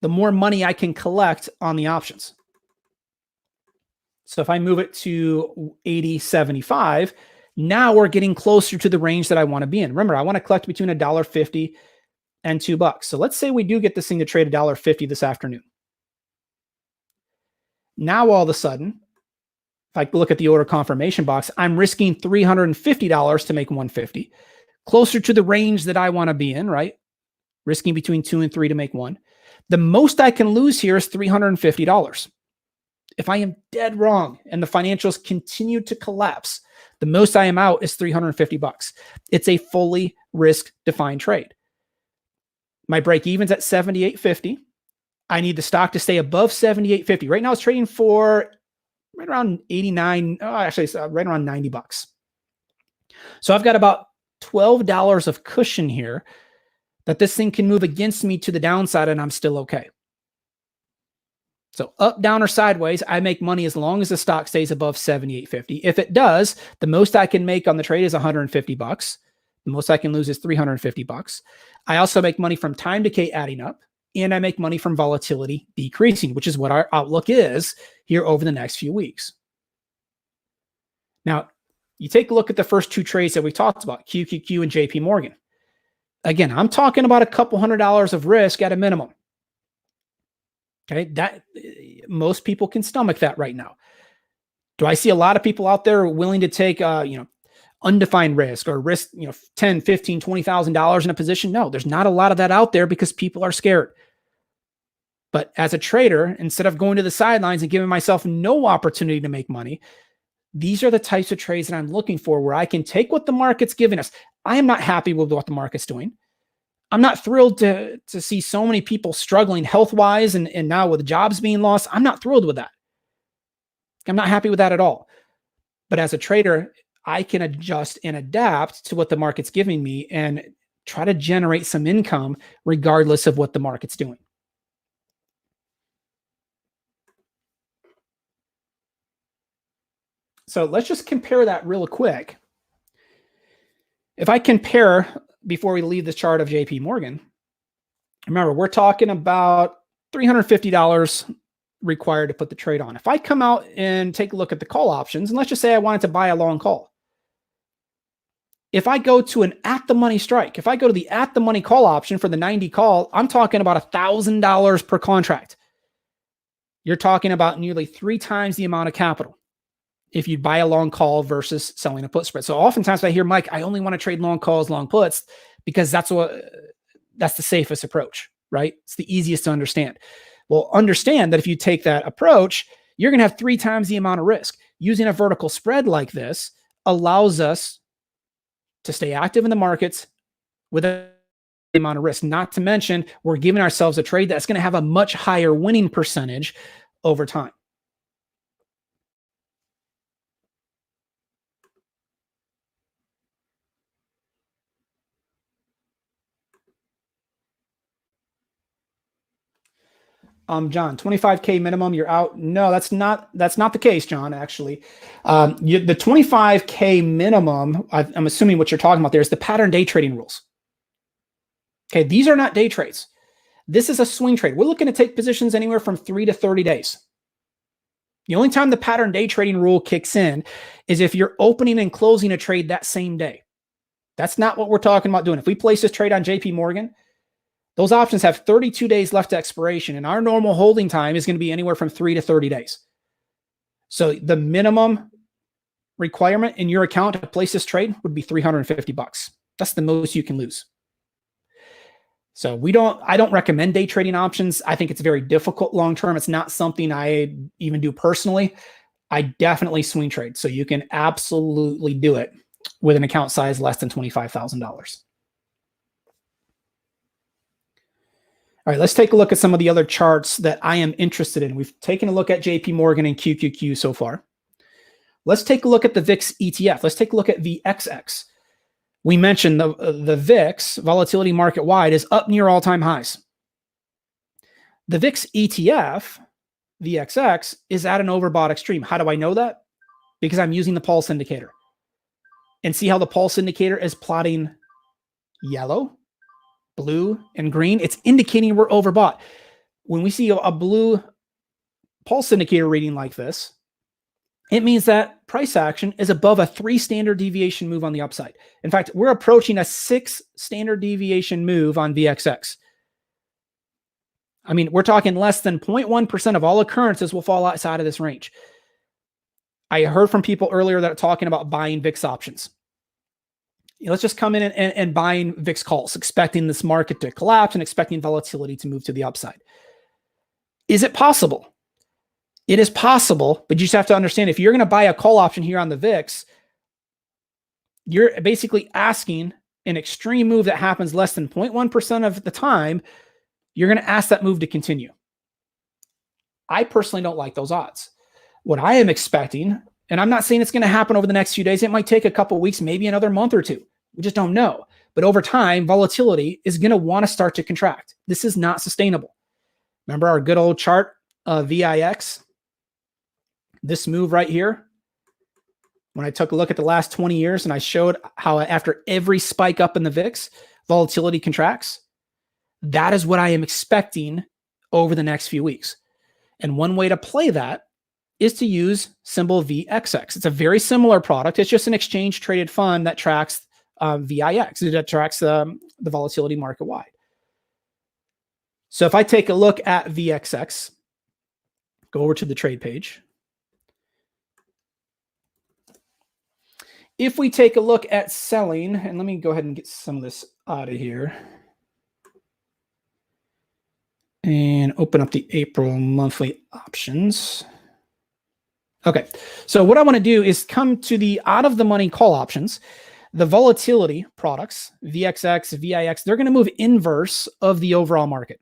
the more money I can collect on the options. So if I move it to 80.75, now we're getting closer to the range that I want to be in. Remember, I want to collect between $1.50 and $2. So let's say we do get this thing to trade $1.50 this afternoon. Now, all of a sudden, if I look at the order confirmation box, I'm risking $350 to make 150, closer to the range that I want to be in, right? Risking between 2 and 3 to make 1. The most I can lose here is $350. If I am dead wrong and the financials continue to collapse, the most I am out is $350. It's a fully risk-defined trade. My break even's at 78.50. I need the stock to stay above 78.50. Right now it's trading for right around 89, actually it's right around $90. So I've got about $12 of cushion here that this thing can move against me to the downside and I'm still okay. So up, down, or sideways, I make money as long as the stock stays above 78.50. If it does, the most I can make on the trade is $150. The most I can lose is $350. I also make money from time decay adding up, and I make money from volatility decreasing, which is what our outlook is here over the next few weeks. Now, you take a look at the first two trades that we talked about, QQQ and JP Morgan. Again, I'm talking about a couple $100 of risk at a minimum. Okay, that most people can stomach that right now. Do I see a lot of people out there willing to take undefined risk or risk, $10, $15, $20,000 in a position? No, there's not a lot of that out there because people are scared. But as a trader, instead of going to the sidelines and giving myself no opportunity to make money, these are the types of trades that I'm looking for where I can take what the market's giving us. I am not happy with what the market's doing. I'm not thrilled to see so many people struggling health-wise and now with jobs being lost. I'm not thrilled with that. I'm not happy with that at all. But as a trader, I can adjust and adapt to what the market's giving me and try to generate some income regardless of what the market's doing. So let's just compare that real quick. If I compare, before we leave this chart of JP Morgan, remember, we're talking about $350 required to put the trade on. If I come out and take a look at the call options, and let's just say I wanted to buy a long call. If I go to an at-the-money strike, if I go to the at-the-money call option for the 90 call, I'm talking about $1,000 per contract. You're talking about nearly 3 times the amount of capital if you buy a long call versus selling a put spread. So oftentimes I hear, Mike, I only want to trade long calls, long puts, because that's the safest approach, right? It's the easiest to understand. Well, understand that if you take that approach, you're going to have 3 times the amount of risk. Using a vertical spread like this allows us to stay active in the markets with a amount of risk. Not to mention, we're giving ourselves a trade that's going to have a much higher winning percentage over time. John, 25K minimum, you're out. No, that's not the case, John, actually. The 25K minimum, I'm assuming what you're talking about there is the pattern day trading rules. Okay, these are not day trades. This is a swing trade. We're looking to take positions anywhere from 3 to 30 days. The only time the pattern day trading rule kicks in is if you're opening and closing a trade that same day. That's not what we're talking about doing. If we place this trade on JP Morgan, those options have 32 days left to expiration, and our normal holding time is going to be anywhere from 3 to 30 days. So the minimum requirement in your account to place this trade would be $350. That's the most you can lose. So I don't recommend day trading options. I think it's very difficult long-term. It's not something I even do personally. I definitely swing trade. So you can absolutely do it with an account size less than $25,000. All right, let's take a look at some of the other charts that I am interested in. We've taken a look at JP Morgan and QQQ so far. Let's take a look at the VIX ETF. Let's take a look at VXX. We mentioned the VIX, volatility market-wide, is up near all-time highs. The VIX ETF, VXX, is at an overbought extreme. How do I know that? Because I'm using the pulse indicator. And see how the pulse indicator is plotting yellow? blue and green, it's indicating we're overbought. When we see a blue pulse indicator reading like this, it means that price action is above a 3 standard deviation move on the upside. In fact, we're approaching a 6 standard deviation move on VXX. I mean, we're talking less than 0.1% of all occurrences will fall outside of this range. I heard from people earlier that are talking about buying VIX options. Let's just come in and buying VIX calls, expecting this market to collapse and expecting volatility to move to the upside. Is it possible? It is possible, but you just have to understand, if you're going to buy a call option here on the VIX, you're basically asking an extreme move that happens less than 0.1% of the time. You're going to ask that move to continue. I personally don't like those odds. What I am expecting, and I'm not saying it's going to happen over the next few days. It might take a couple of weeks, maybe another month or two. We just don't know. But over time, volatility is going to want to start to contract. This is not sustainable. Remember our good old chart of VIX? This move right here, when I took a look at the last 20 years and I showed how after every spike up in the VIX, volatility contracts. That is what I am expecting over the next few weeks. And one way to play that is to use symbol VXX. It's a very similar product. It's just an exchange traded fund that tracks VIX. It tracks the volatility market wide. So if I take a look at VXX, go over to the trade page. If we take a look at selling, and let me go ahead and get some of this out of here and open up the April monthly options. Okay, so what I want to do is come to the out of the money call options. The volatility products, VXX, VIX, they're going to move inverse of the overall market.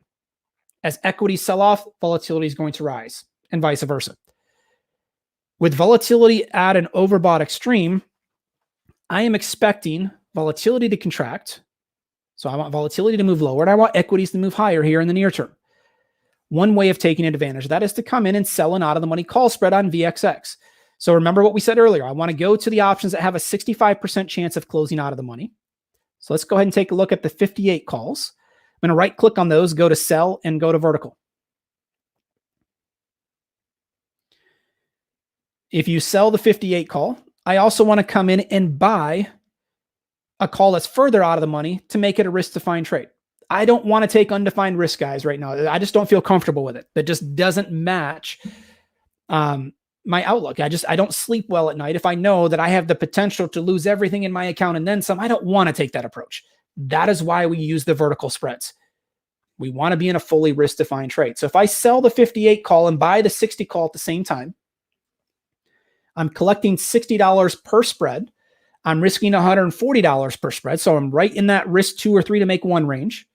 As equities sell off, volatility is going to rise, and vice versa. With volatility at an overbought extreme, I am expecting volatility to contract. So I want volatility to move lower, and I want equities to move higher here in the near term. One way of taking advantage of that is to come in and sell an out of the money call spread on VXX. So remember what we said earlier. I want to go to the options that have a 65% chance of closing out of the money. So let's go ahead and take a look at the 58 calls. I'm going to right click on those, go to sell, and go to vertical. If you sell the 58 call, I also want to come in and buy a call that's further out of the money to make it a risk-defined trade. I don't want to take undefined risk, guys, right now. I just don't feel comfortable with it. That just doesn't match my outlook. I don't sleep well at night if I know that I have the potential to lose everything in my account and then some. I don't want to take that approach. That is why we use the vertical spreads. We want to be in a fully risk-defined trade. So if I sell the 58 call and buy the 60 call at the same time, I'm collecting $60 per spread. I'm risking $140 per spread. So I'm right in that risk 2 or 3 to make 1 range.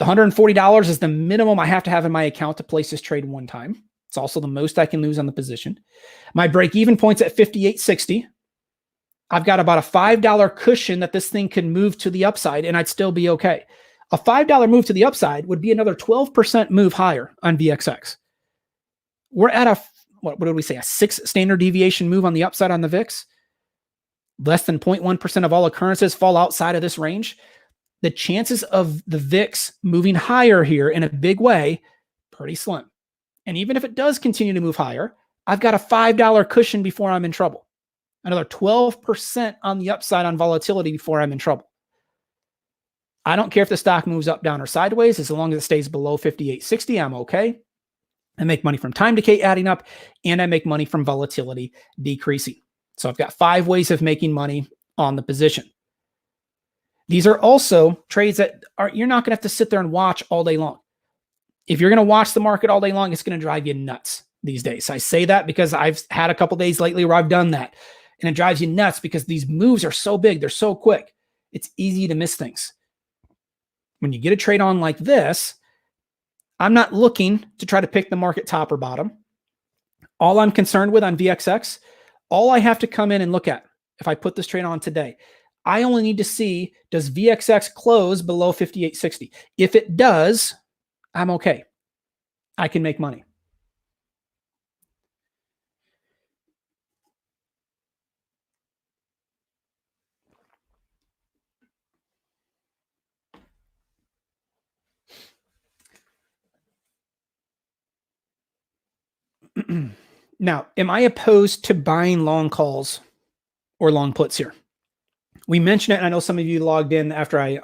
The $140 is the minimum I have to have in my account to place this trade one time. It's also the most I can lose on the position. My break-even point's at 58.60. I've got about a $5 cushion that this thing could move to the upside, and I'd still be okay. A $5 move to the upside would be another 12% move higher on VXX. We're at what did we say? A 6 standard deviation move on the upside on the VIX. Less than 0.1% of all occurrences fall outside of this range. The chances of the VIX moving higher here in a big way, pretty slim. And even if it does continue to move higher, I've got a $5 cushion before I'm in trouble. Another 12% on the upside on volatility before I'm in trouble. I don't care if the stock moves up, down, or sideways. As long as it stays below 58.60, I'm okay. I make money from time decay adding up, and I make money from volatility decreasing. So I've got 5 ways of making money on the position. These are also trades that you're not going to have to sit there and watch all day long. If you're going to watch the market all day long, it's going to drive you nuts these days. I say that because I've had a couple days lately where I've done that, and it drives you nuts because these moves are so big. They're so quick. It's easy to miss things. When you get a trade on like this, I'm not looking to try to pick the market top or bottom. All I'm concerned with on VXX, all I have to come in and look at, if I put this trade on today, I only need to see, does VXX close below 58.60? If it does, I'm okay. I can make money. Now, am I opposed to buying long calls or long puts here? We mentioned it, and I know some of you logged in after I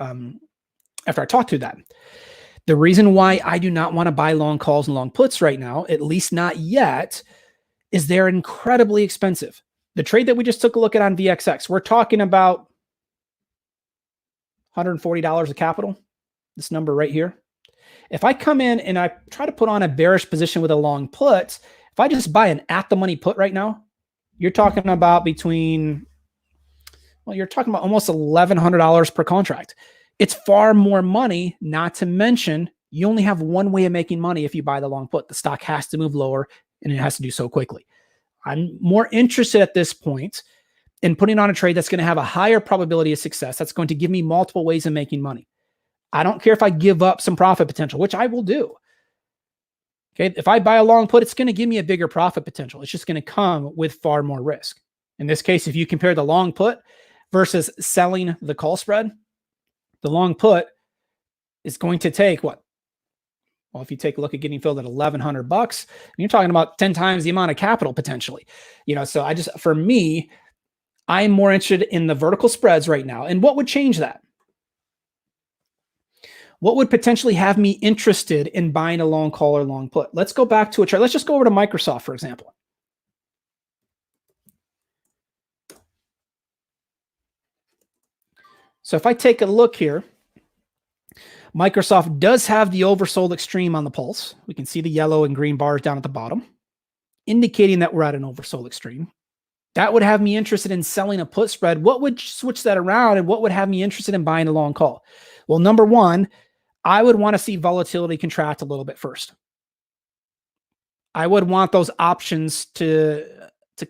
talked through that. The reason why I do not want to buy long calls and long puts right now, at least not yet, is they're incredibly expensive. The trade that we just took a look at on VXX, we're talking about $140 of capital, this number right here. If I come in and I try to put on a bearish position with a long put, if I just buy an at-the-money put right now, you're talking about you're talking about almost $1,100 per contract. It's far more money, not to mention you only have one way of making money if you buy the long put. The stock has to move lower, and it has to do so quickly. I'm more interested at this point in putting on a trade that's going to have a higher probability of success. That's going to give me multiple ways of making money. I don't care if I give up some profit potential, which I will do. Okay, if I buy a long put, it's going to give me a bigger profit potential. It's just going to come with far more risk. In this case, if you compare the long put versus selling the call spread, the long put is going to take what? Well, if you take a look at getting filled at $1,100, you're talking about 10 times the amount of capital potentially. So for me, I'm more interested in the vertical spreads right now. And what would change that? What would potentially have me interested in buying a long call or long put? Let's go back to a chart. Let's just go over to Microsoft, for example. So if I take a look here, Microsoft does have the oversold extreme on the pulse. We can see the yellow and green bars down at the bottom, indicating that we're at an oversold extreme. That would have me interested in selling a put spread. What would switch that around, and what would have me interested in buying a long call? Well, number one, I would want to see volatility contract a little bit first. I would want those options to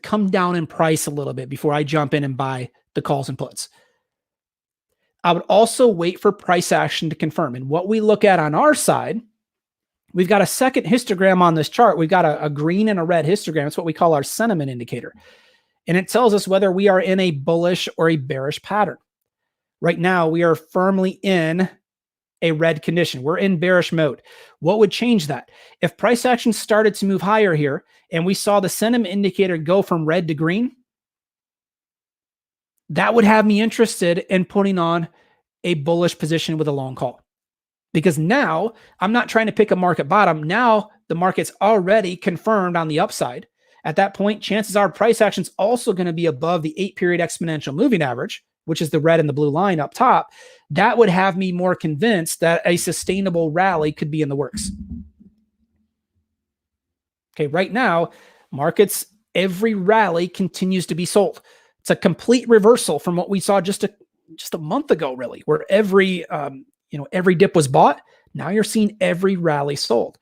come down in price a little bit before I jump in and buy the calls and puts. I would also wait for price action to confirm. And what we look at on our side, we've got a second histogram on this chart. We've got a green and a red histogram. It's what we call our sentiment indicator. And it tells us whether we are in a bullish or a bearish pattern. Right now, we are firmly in a red condition. We're in bearish mode. What would change that? If price action started to move higher here and we saw the sentiment indicator go from red to green, that would have me interested in putting on a bullish position with a long call. Because now I'm not trying to pick a market bottom. Now the market's already confirmed on the upside. At that point, chances are price action's also going to be above the 8-period exponential moving average, which is the red and the blue line up top. That would have me more convinced that a sustainable rally could be in the works. Okay, right now, markets, every rally continues to be sold. It's a complete reversal from what we saw just a month ago, really, where every dip was bought. Now you're seeing every rally sold.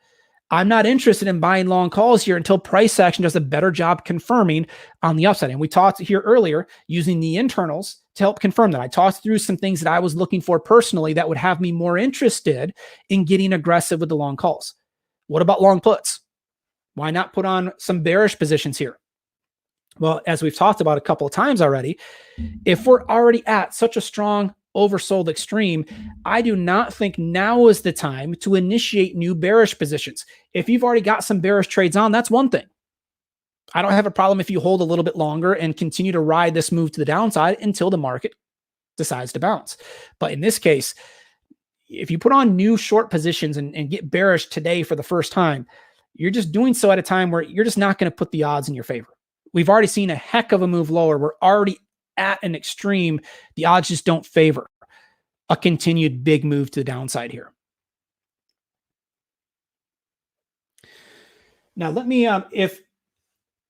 I'm not interested in buying long calls here until price action does a better job confirming on the upside. And we talked here earlier using the internals to help confirm that. I talked through some things that I was looking for personally that would have me more interested in getting aggressive with the long calls. What about long puts? Why not put on some bearish positions here? Well, as we've talked about a couple of times already, if we're already at such a strong oversold extreme, I do not think now is the time to initiate new bearish positions. If you've already got some bearish trades on, that's one thing. I don't have a problem if you hold a little bit longer and continue to ride this move to the downside until the market decides to bounce. But in this case, if you put on new short positions and get bearish today for the first time, you're just doing so at a time where you're just not going to put the odds in your favor. We've already seen a heck of a move lower. We're already at an extreme. The odds just don't favor a continued big move to the downside here. Now, let me, if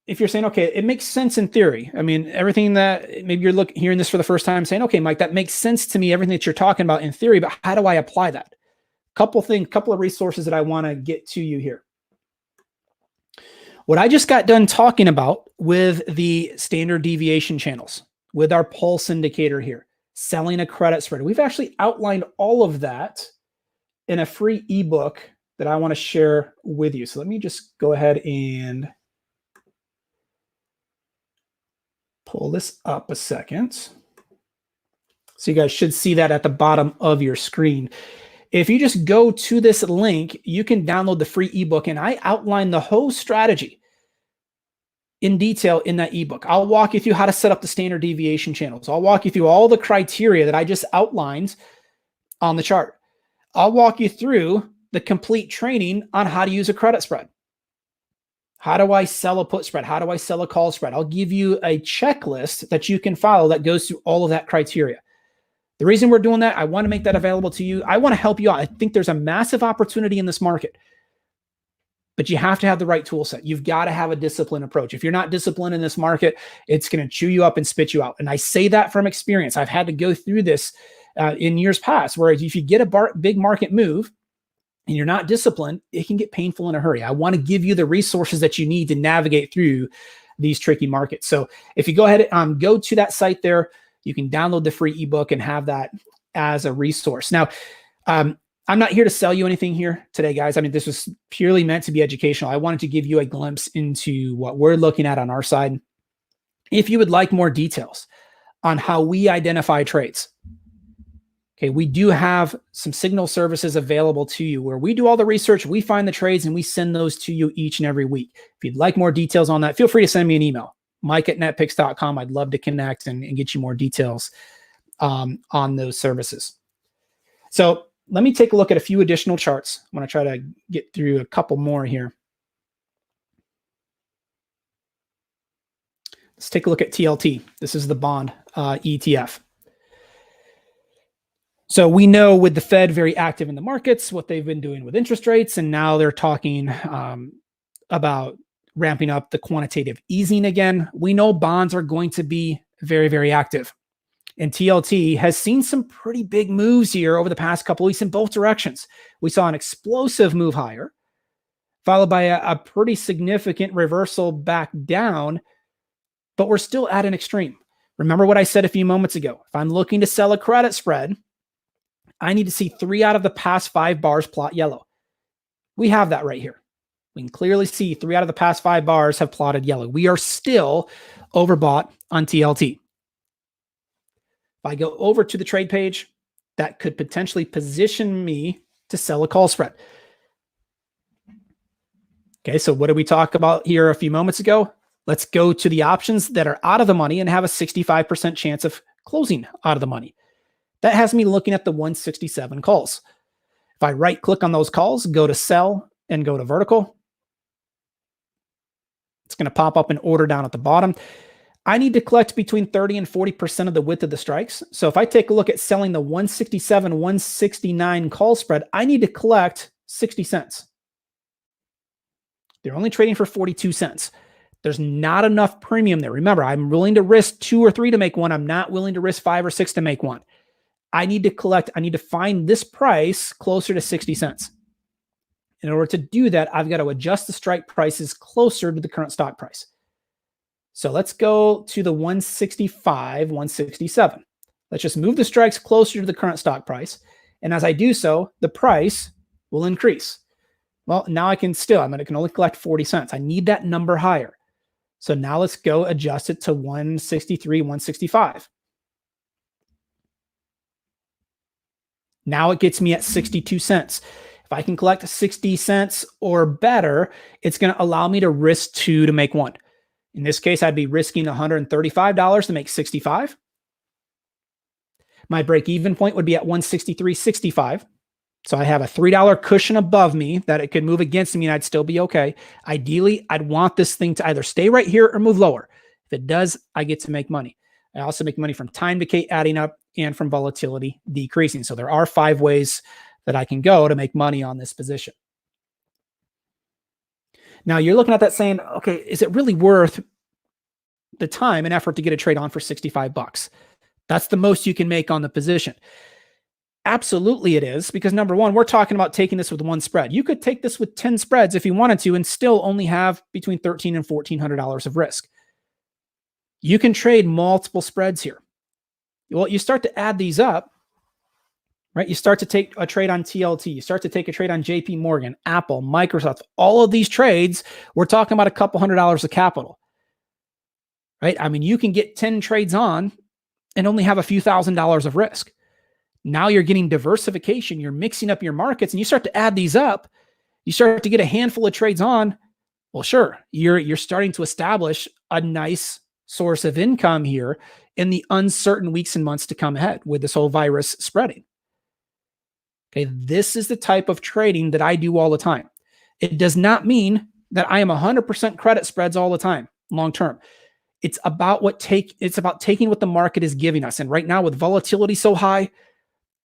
you're saying, okay, it makes sense in theory. I mean, everything that maybe you're hearing this for the first time saying, okay, Mike, that makes sense to me, everything that you're talking about in theory, but how do I apply that? Couple of resources that I want to get to you here. What I just got done talking about with the standard deviation channels, with our pulse indicator here, selling a credit spread. We've actually outlined all of that in a free ebook that I want to share with you. So let me just go ahead and pull this up a second. So you guys should see that at the bottom of your screen. If you just go to this link, you can download the free ebook, and I outline the whole strategy in detail in that ebook. I'll walk you through how to set up the standard deviation channels. I'll walk you through all the criteria that I just outlined on the chart. I'll walk you through the complete training on how to use a credit spread. How do I sell a put spread? How do I sell a call spread? I'll give you a checklist that you can follow that goes through all of that criteria. The reason we're doing that, I want to make that available to you. I want to help you out. I think there's a massive opportunity in this market, but you have to have the right tool set. You've got to have a disciplined approach. If you're not disciplined in this market, it's going to chew you up and spit you out. And I say that from experience. I've had to go through this in years past, where if you get a big market move and you're not disciplined, it can get painful in a hurry. I want to give you the resources that you need to navigate through these tricky markets. So if you go ahead and go to that site there, you can download the free ebook and have that as a resource. Now, I'm not here to sell you anything here today, guys. I mean, this was purely meant to be educational. I wanted to give you a glimpse into what we're looking at on our side. If you would like more details on how we identify trades, okay, we do have some signal services available to you where we do all the research, we find the trades, and we send those to you each and every week. If you'd like more details on that, feel free to send me an email, mike@netpicks.com. I'd love to connect and get you more details on those services. So let me take a look at a few additional charts. I'm going to try to get through a couple more here. Let's take a look at TLT. This is the bond ETF. So we know with the Fed very active in the markets, what they've been doing with interest rates, and now they're talking about ramping up the quantitative easing again. We know bonds are going to be very, very active. And TLT has seen some pretty big moves here over the past couple of weeks in both directions. We saw an explosive move higher, followed by a pretty significant reversal back down, but we're still at an extreme. Remember what I said a few moments ago. If I'm looking to sell a credit spread, I need to see 3 out of the past 5 bars plot yellow. We have that right here. We can clearly see 3 out of the past 5 bars have plotted yellow. We are still overbought on TLT. If I go over to the trade page, that could potentially position me to sell a call spread. Okay, so what did we talk about here a few moments ago? Let's go to the options that are out of the money and have a 65% chance of closing out of the money. That has me looking at the 167 calls. If I right click on those calls, go to sell and go to vertical, it's going to pop up an order down at the bottom. I need to collect between 30 and 40% of the width of the strikes. So if I take a look at selling the 167, 169 call spread, I need to collect 60 cents. They're only trading for 42 cents. There's not enough premium there. Remember, I'm willing to risk 2 or 3 to make one. I'm not willing to risk 5 or 6 to make one. I need to find this price closer to 60 cents. In order to do that, I've got to adjust the strike prices closer to the current stock price. So let's go to the 165, 167. Let's just move the strikes closer to the current stock price. And as I do so, the price will increase. Well, now I can only collect 40 cents. I need that number higher. So now let's go adjust it to 163, 165. Now it gets me at 62 cents. If I can collect 60 cents or better, it's going to allow me to risk 2 to make 1. In this case, I'd be risking $135 to make 65. My break-even point would be at 163.65. So I have a $3 cushion above me that it could move against me and I'd still be okay. Ideally, I'd want this thing to either stay right here or move lower. If it does, I get to make money. I also make money from time decay adding up and from volatility decreasing. So there are 5 ways that I can go to make money on this position. Now you're looking at that saying, okay, is it really worth the time and effort to get a trade on for 65 bucks? That's the most you can make on the position. Absolutely it is, because number one, we're talking about taking this with 1 spread. You could take this with 10 spreads if you wanted to and still only have between $1,300 and $1,400 of risk. You can trade multiple spreads here. Well, you start to add these up, right? You start to take a trade on TLT. You start to take a trade on JP Morgan, Apple, Microsoft, all of these trades. We're talking about a couple $100 of capital, right? I mean, you can get 10 trades on and only have a few $1,000s of risk. Now you're getting diversification. You're mixing up your markets and you start to add these up. You start to get a handful of trades on. Well, sure, you're starting to establish a nice source of income here in the uncertain weeks and months to come ahead with this whole virus spreading. Okay, this is the type of trading that I do all the time. It does not mean that I am 100% credit spreads all the time, long term. It's about taking what the market is giving us. And right now, with volatility so high,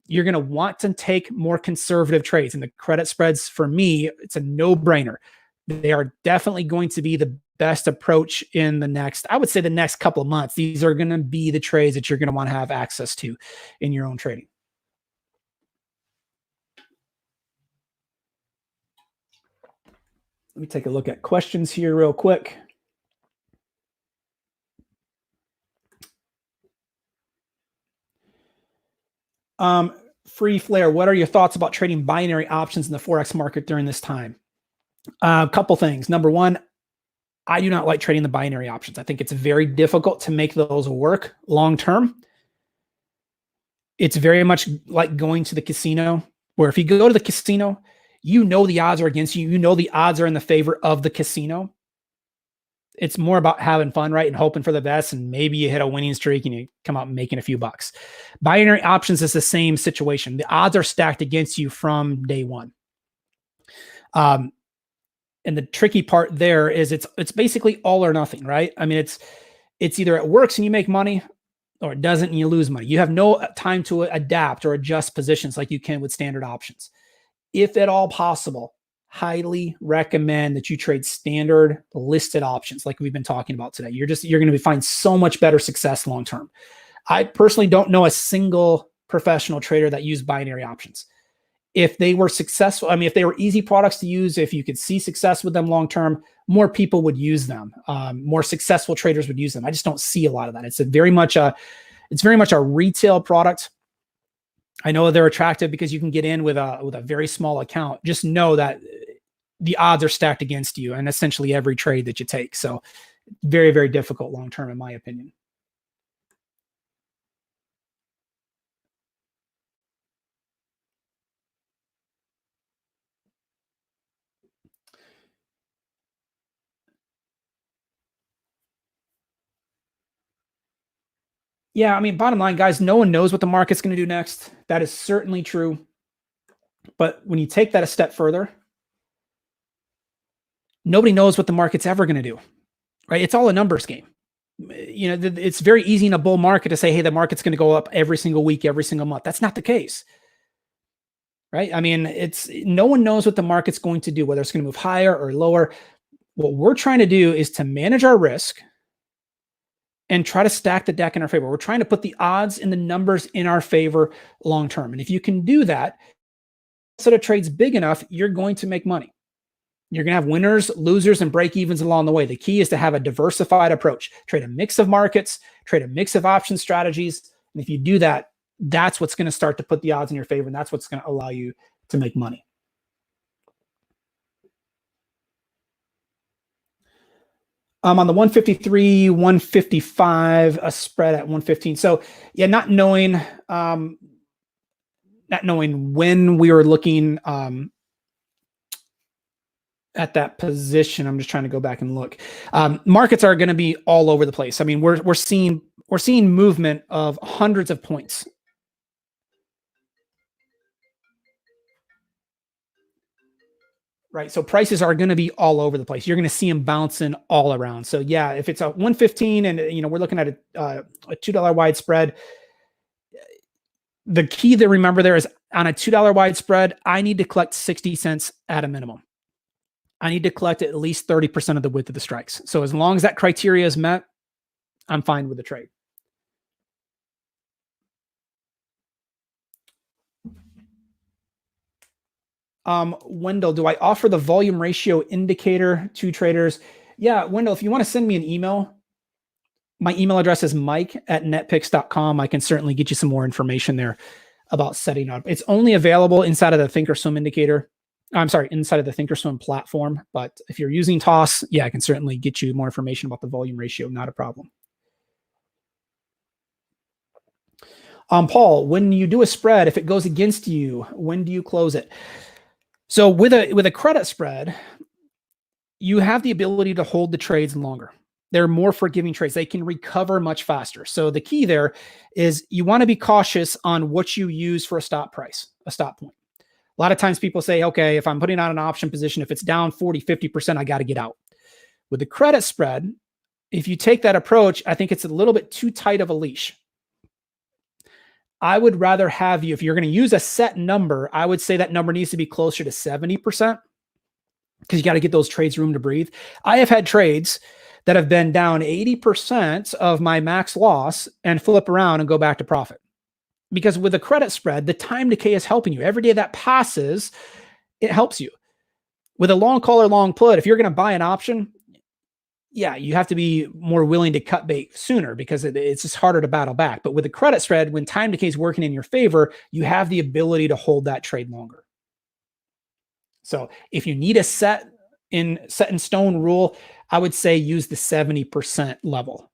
you're going to want to take more conservative trades. And the credit spreads, for me, it's a no-brainer. They are definitely going to be the best approach in the next couple of months. These are going to be the trades that you're going to want to have access to in your own trading. Let me take a look at questions here real quick. Free Flare, what are your thoughts about trading binary options in the Forex market during this time? A couple things. Number one, I do not like trading the binary options. I think it's very difficult to make those work long term. It's very much like going to the casino, where if you go to the casino, you know the odds are against you. You know the odds are in the favor of the casino. It's more about having fun, right? And hoping for the best. And maybe you hit a winning streak and you come out making a few bucks. Binary options is the same situation. The odds are stacked against you from day one. And the tricky part there is it's basically all or nothing, right? I mean, it's either it works and you make money, or it doesn't and you lose money. You have no time to adapt or adjust positions like you can with standard options. If at all possible, highly recommend that you trade standard listed options like we've been talking about today. You're going to find so much better success long term. I personally don't know a single professional trader that used binary options. If they were successful, I mean, if they were easy products to use, if you could see success with them long term, more people would use them. More successful traders would use them. I just don't see a lot of that. It's very much a retail product. I know they're attractive because you can get in with a very small account. Just know that the odds are stacked against you in essentially every trade that you take. So very, very difficult long term, in my opinion. Yeah, I mean, bottom line, guys, no one knows what the market's going to do next. That is certainly true. But when you take that a step further, nobody knows what the market's ever going to do, right? It's all a numbers game. You know, it's very easy in a bull market to say, hey, the market's going to go up every single week, every single month. That's not the case, right? I mean, no one knows what the market's going to do, whether it's going to move higher or lower. What we're trying to do is to manage our risk and try to stack the deck in our favor. We're trying to put the odds and the numbers in our favor long term. And if you can do that, set of trades big enough, you're going to make money. You're going to have winners, losers, and break evens along the way. The key is to have a diversified approach. Trade a mix of markets, trade a mix of option strategies. And if you do that, that's what's going to start to put the odds in your favor. And that's what's going to allow you to make money. On the 153, 155, a spread at 115. So yeah, not knowing when we were looking at that position. I'm just trying to go back and look. Markets are going to be all over the place. I mean, we're seeing movement of hundreds of points. Right. So prices are going to be all over the place. You're going to see them bouncing all around. So yeah, if it's a 115 and we're looking at a $2 wide spread, the key to remember there is on a $2 wide spread, I need to collect 60 cents at a minimum. I need to collect at least 30% of the width of the strikes. So as long as that criteria is met, I'm fine with the trade. Wendell, do I offer the volume ratio indicator to traders? Yeah, Wendell, if you want to send me an email, my email address is mike@netpicks.com. I can certainly get you some more information there about setting up. It's only available inside of the Thinkorswim indicator. I'm sorry, inside of the Thinkorswim platform. But if you're using TOS, yeah, I can certainly get you more information about the volume ratio. Not a problem. Paul, when you do a spread, if it goes against you, when do you close it? So with a credit spread, you have the ability to hold the trades longer. They're more forgiving trades. They can recover much faster. So the key there is you want to be cautious on what you use for a stop price, a stop point. A lot of times people say, okay, if I'm putting on an option position, if it's down 40, 50%, I got to get out. With the credit spread, if you take that approach, I think it's a little bit too tight of a leash. I would rather have you, if you're going to use a set number, I would say that number needs to be closer to 70% because you got to get those trades room to breathe. I have had trades that have been down 80% of my max loss and flip around and go back to profit. Because with the credit spread, the time decay is helping you. Every day that passes, it helps you. With a long call or long put, if you're going to buy an option, yeah, you have to be more willing to cut bait sooner because it's just harder to battle back. But with the credit spread, when time decay is working in your favor, you have the ability to hold that trade longer. So if you need a set in stone rule, I would say use the 70% level.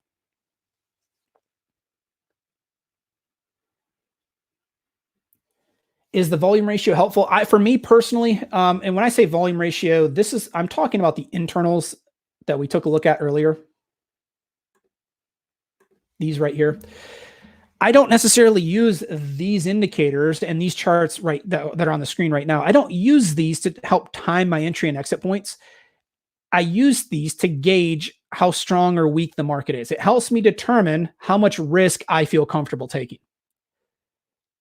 Is the volume ratio helpful? For me personally, and when I say volume ratio, I'm talking about the internals that we took a look at earlier. These right here. I don't necessarily use these indicators and these charts that are on the screen right now. I don't use these to help time my entry and exit points. I use these to gauge how strong or weak the market is. It helps me determine how much risk I feel comfortable taking.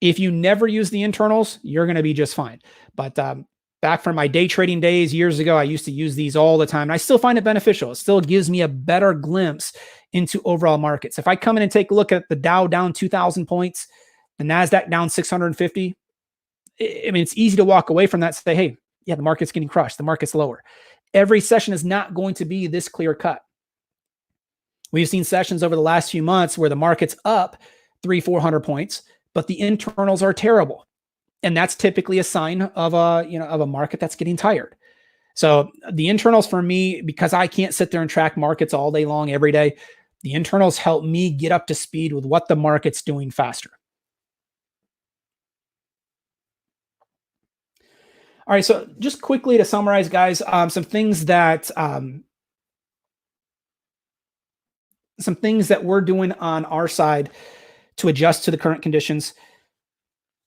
If you never use the internals, you're going to be just fine. But back from my day trading days years ago, I used to use these all the time. And I still find it beneficial. It still gives me a better glimpse into overall markets. If I come in and take a look at the Dow down 2,000 points, the NASDAQ down 650, I mean, it's easy to walk away from that and say, hey, yeah, the market's getting crushed. The market's lower. Every session is not going to be this clear cut. We've seen sessions over the last few months where the market's up 300-400 points, but the internals are terrible. And that's typically a sign of a market that's getting tired. So the internals for me, because I can't sit there and track markets all day long, every day, the internals help me get up to speed with what the market's doing faster. All right, so just quickly to summarize, guys, some things that we're doing on our side to adjust to the current conditions.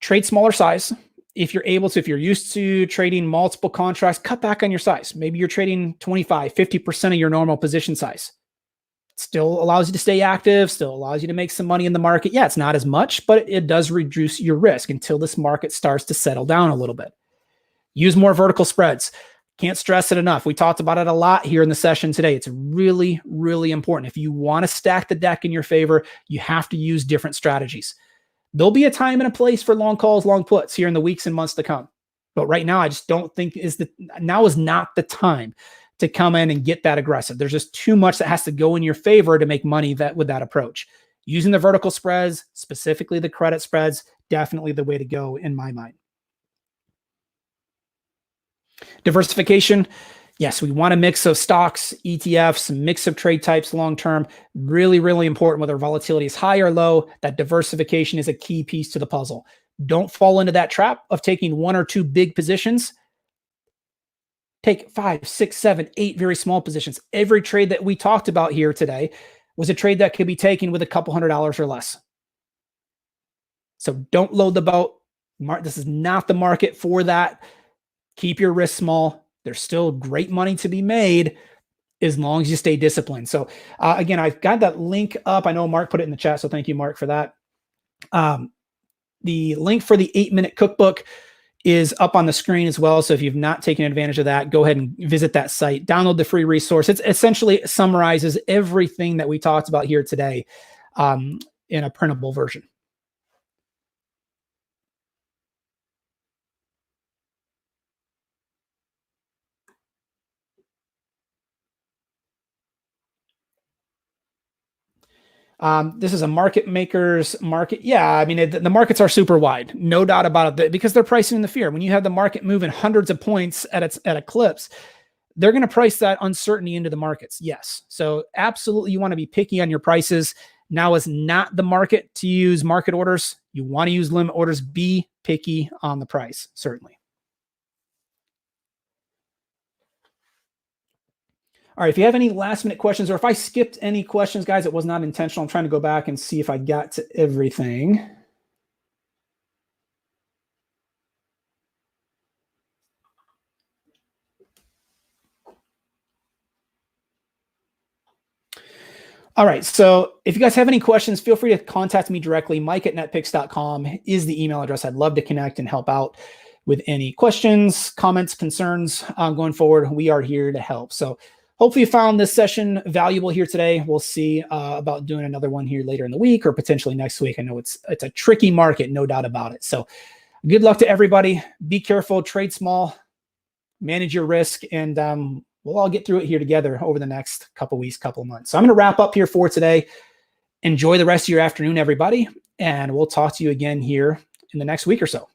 Trade smaller size. If you're used to trading multiple contracts, cut back on your size. Maybe you're trading 25, 50% of your normal position size. Still allows you to stay active, still allows you to make some money in the market. Yeah, it's not as much, but it does reduce your risk until this market starts to settle down a little bit. Use more vertical spreads. Can't stress it enough. We talked about it a lot here in the session today. It's really, really important. If you want to stack the deck in your favor, you have to use different strategies. There'll be a time and a place for long calls, long puts here in the weeks and months to come. But right now, I just don't think now is not the time to come in and get that aggressive. There's just too much that has to go in your favor to make money with that approach. Using the vertical spreads, specifically the credit spreads, definitely the way to go in my mind. Diversification. Yes, we want a mix of stocks, ETFs, mix of trade types long-term. Really, really important whether volatility is high or low. That diversification is a key piece to the puzzle. Don't fall into that trap of taking one or two big positions. Take 5, 6, 7, 8 very small positions. Every trade that we talked about here today was a trade that could be taken with a couple $100 or less. So don't load the boat. This is not the market for that. Keep your risk small. There's still great money to be made as long as you stay disciplined. So again, I've got that link up. I know Mark put it in the chat, so thank you, Mark, for that. The link for the 8-minute cookbook is up on the screen as well. So if you've not taken advantage of that, go ahead and visit that site. Download the free resource. It essentially summarizes everything that we talked about here today in a printable version. This is a market maker's market. Yeah, I mean, the markets are super wide, no doubt about it, because they're pricing in the fear. When you have the market moving hundreds of points at a clips, they're going to price that uncertainty into the markets. Yes. So absolutely, you want to be picky on your prices. Now is not the market to use market orders. You want to use limit orders. Be picky on the price, certainly. All right, if you have any last minute questions, or if I skipped any questions, guys, it was not intentional. I'm trying to go back and see if I got to everything. All right, so if you guys have any questions, feel free to contact me directly. Mike@netpicks.com is the email address. I'd love to connect and help out with any questions, comments, concerns going forward. We are here to help. So hopefully you found this session valuable here today. We'll see about doing another one here later in the week or potentially next week. I know it's a tricky market, no doubt about it. So good luck to everybody. Be careful, trade small, manage your risk, and we'll all get through it here together over the next couple weeks, couple months. So I'm going to wrap up here for today. Enjoy the rest of your afternoon, everybody, and we'll talk to you again here in the next week or so.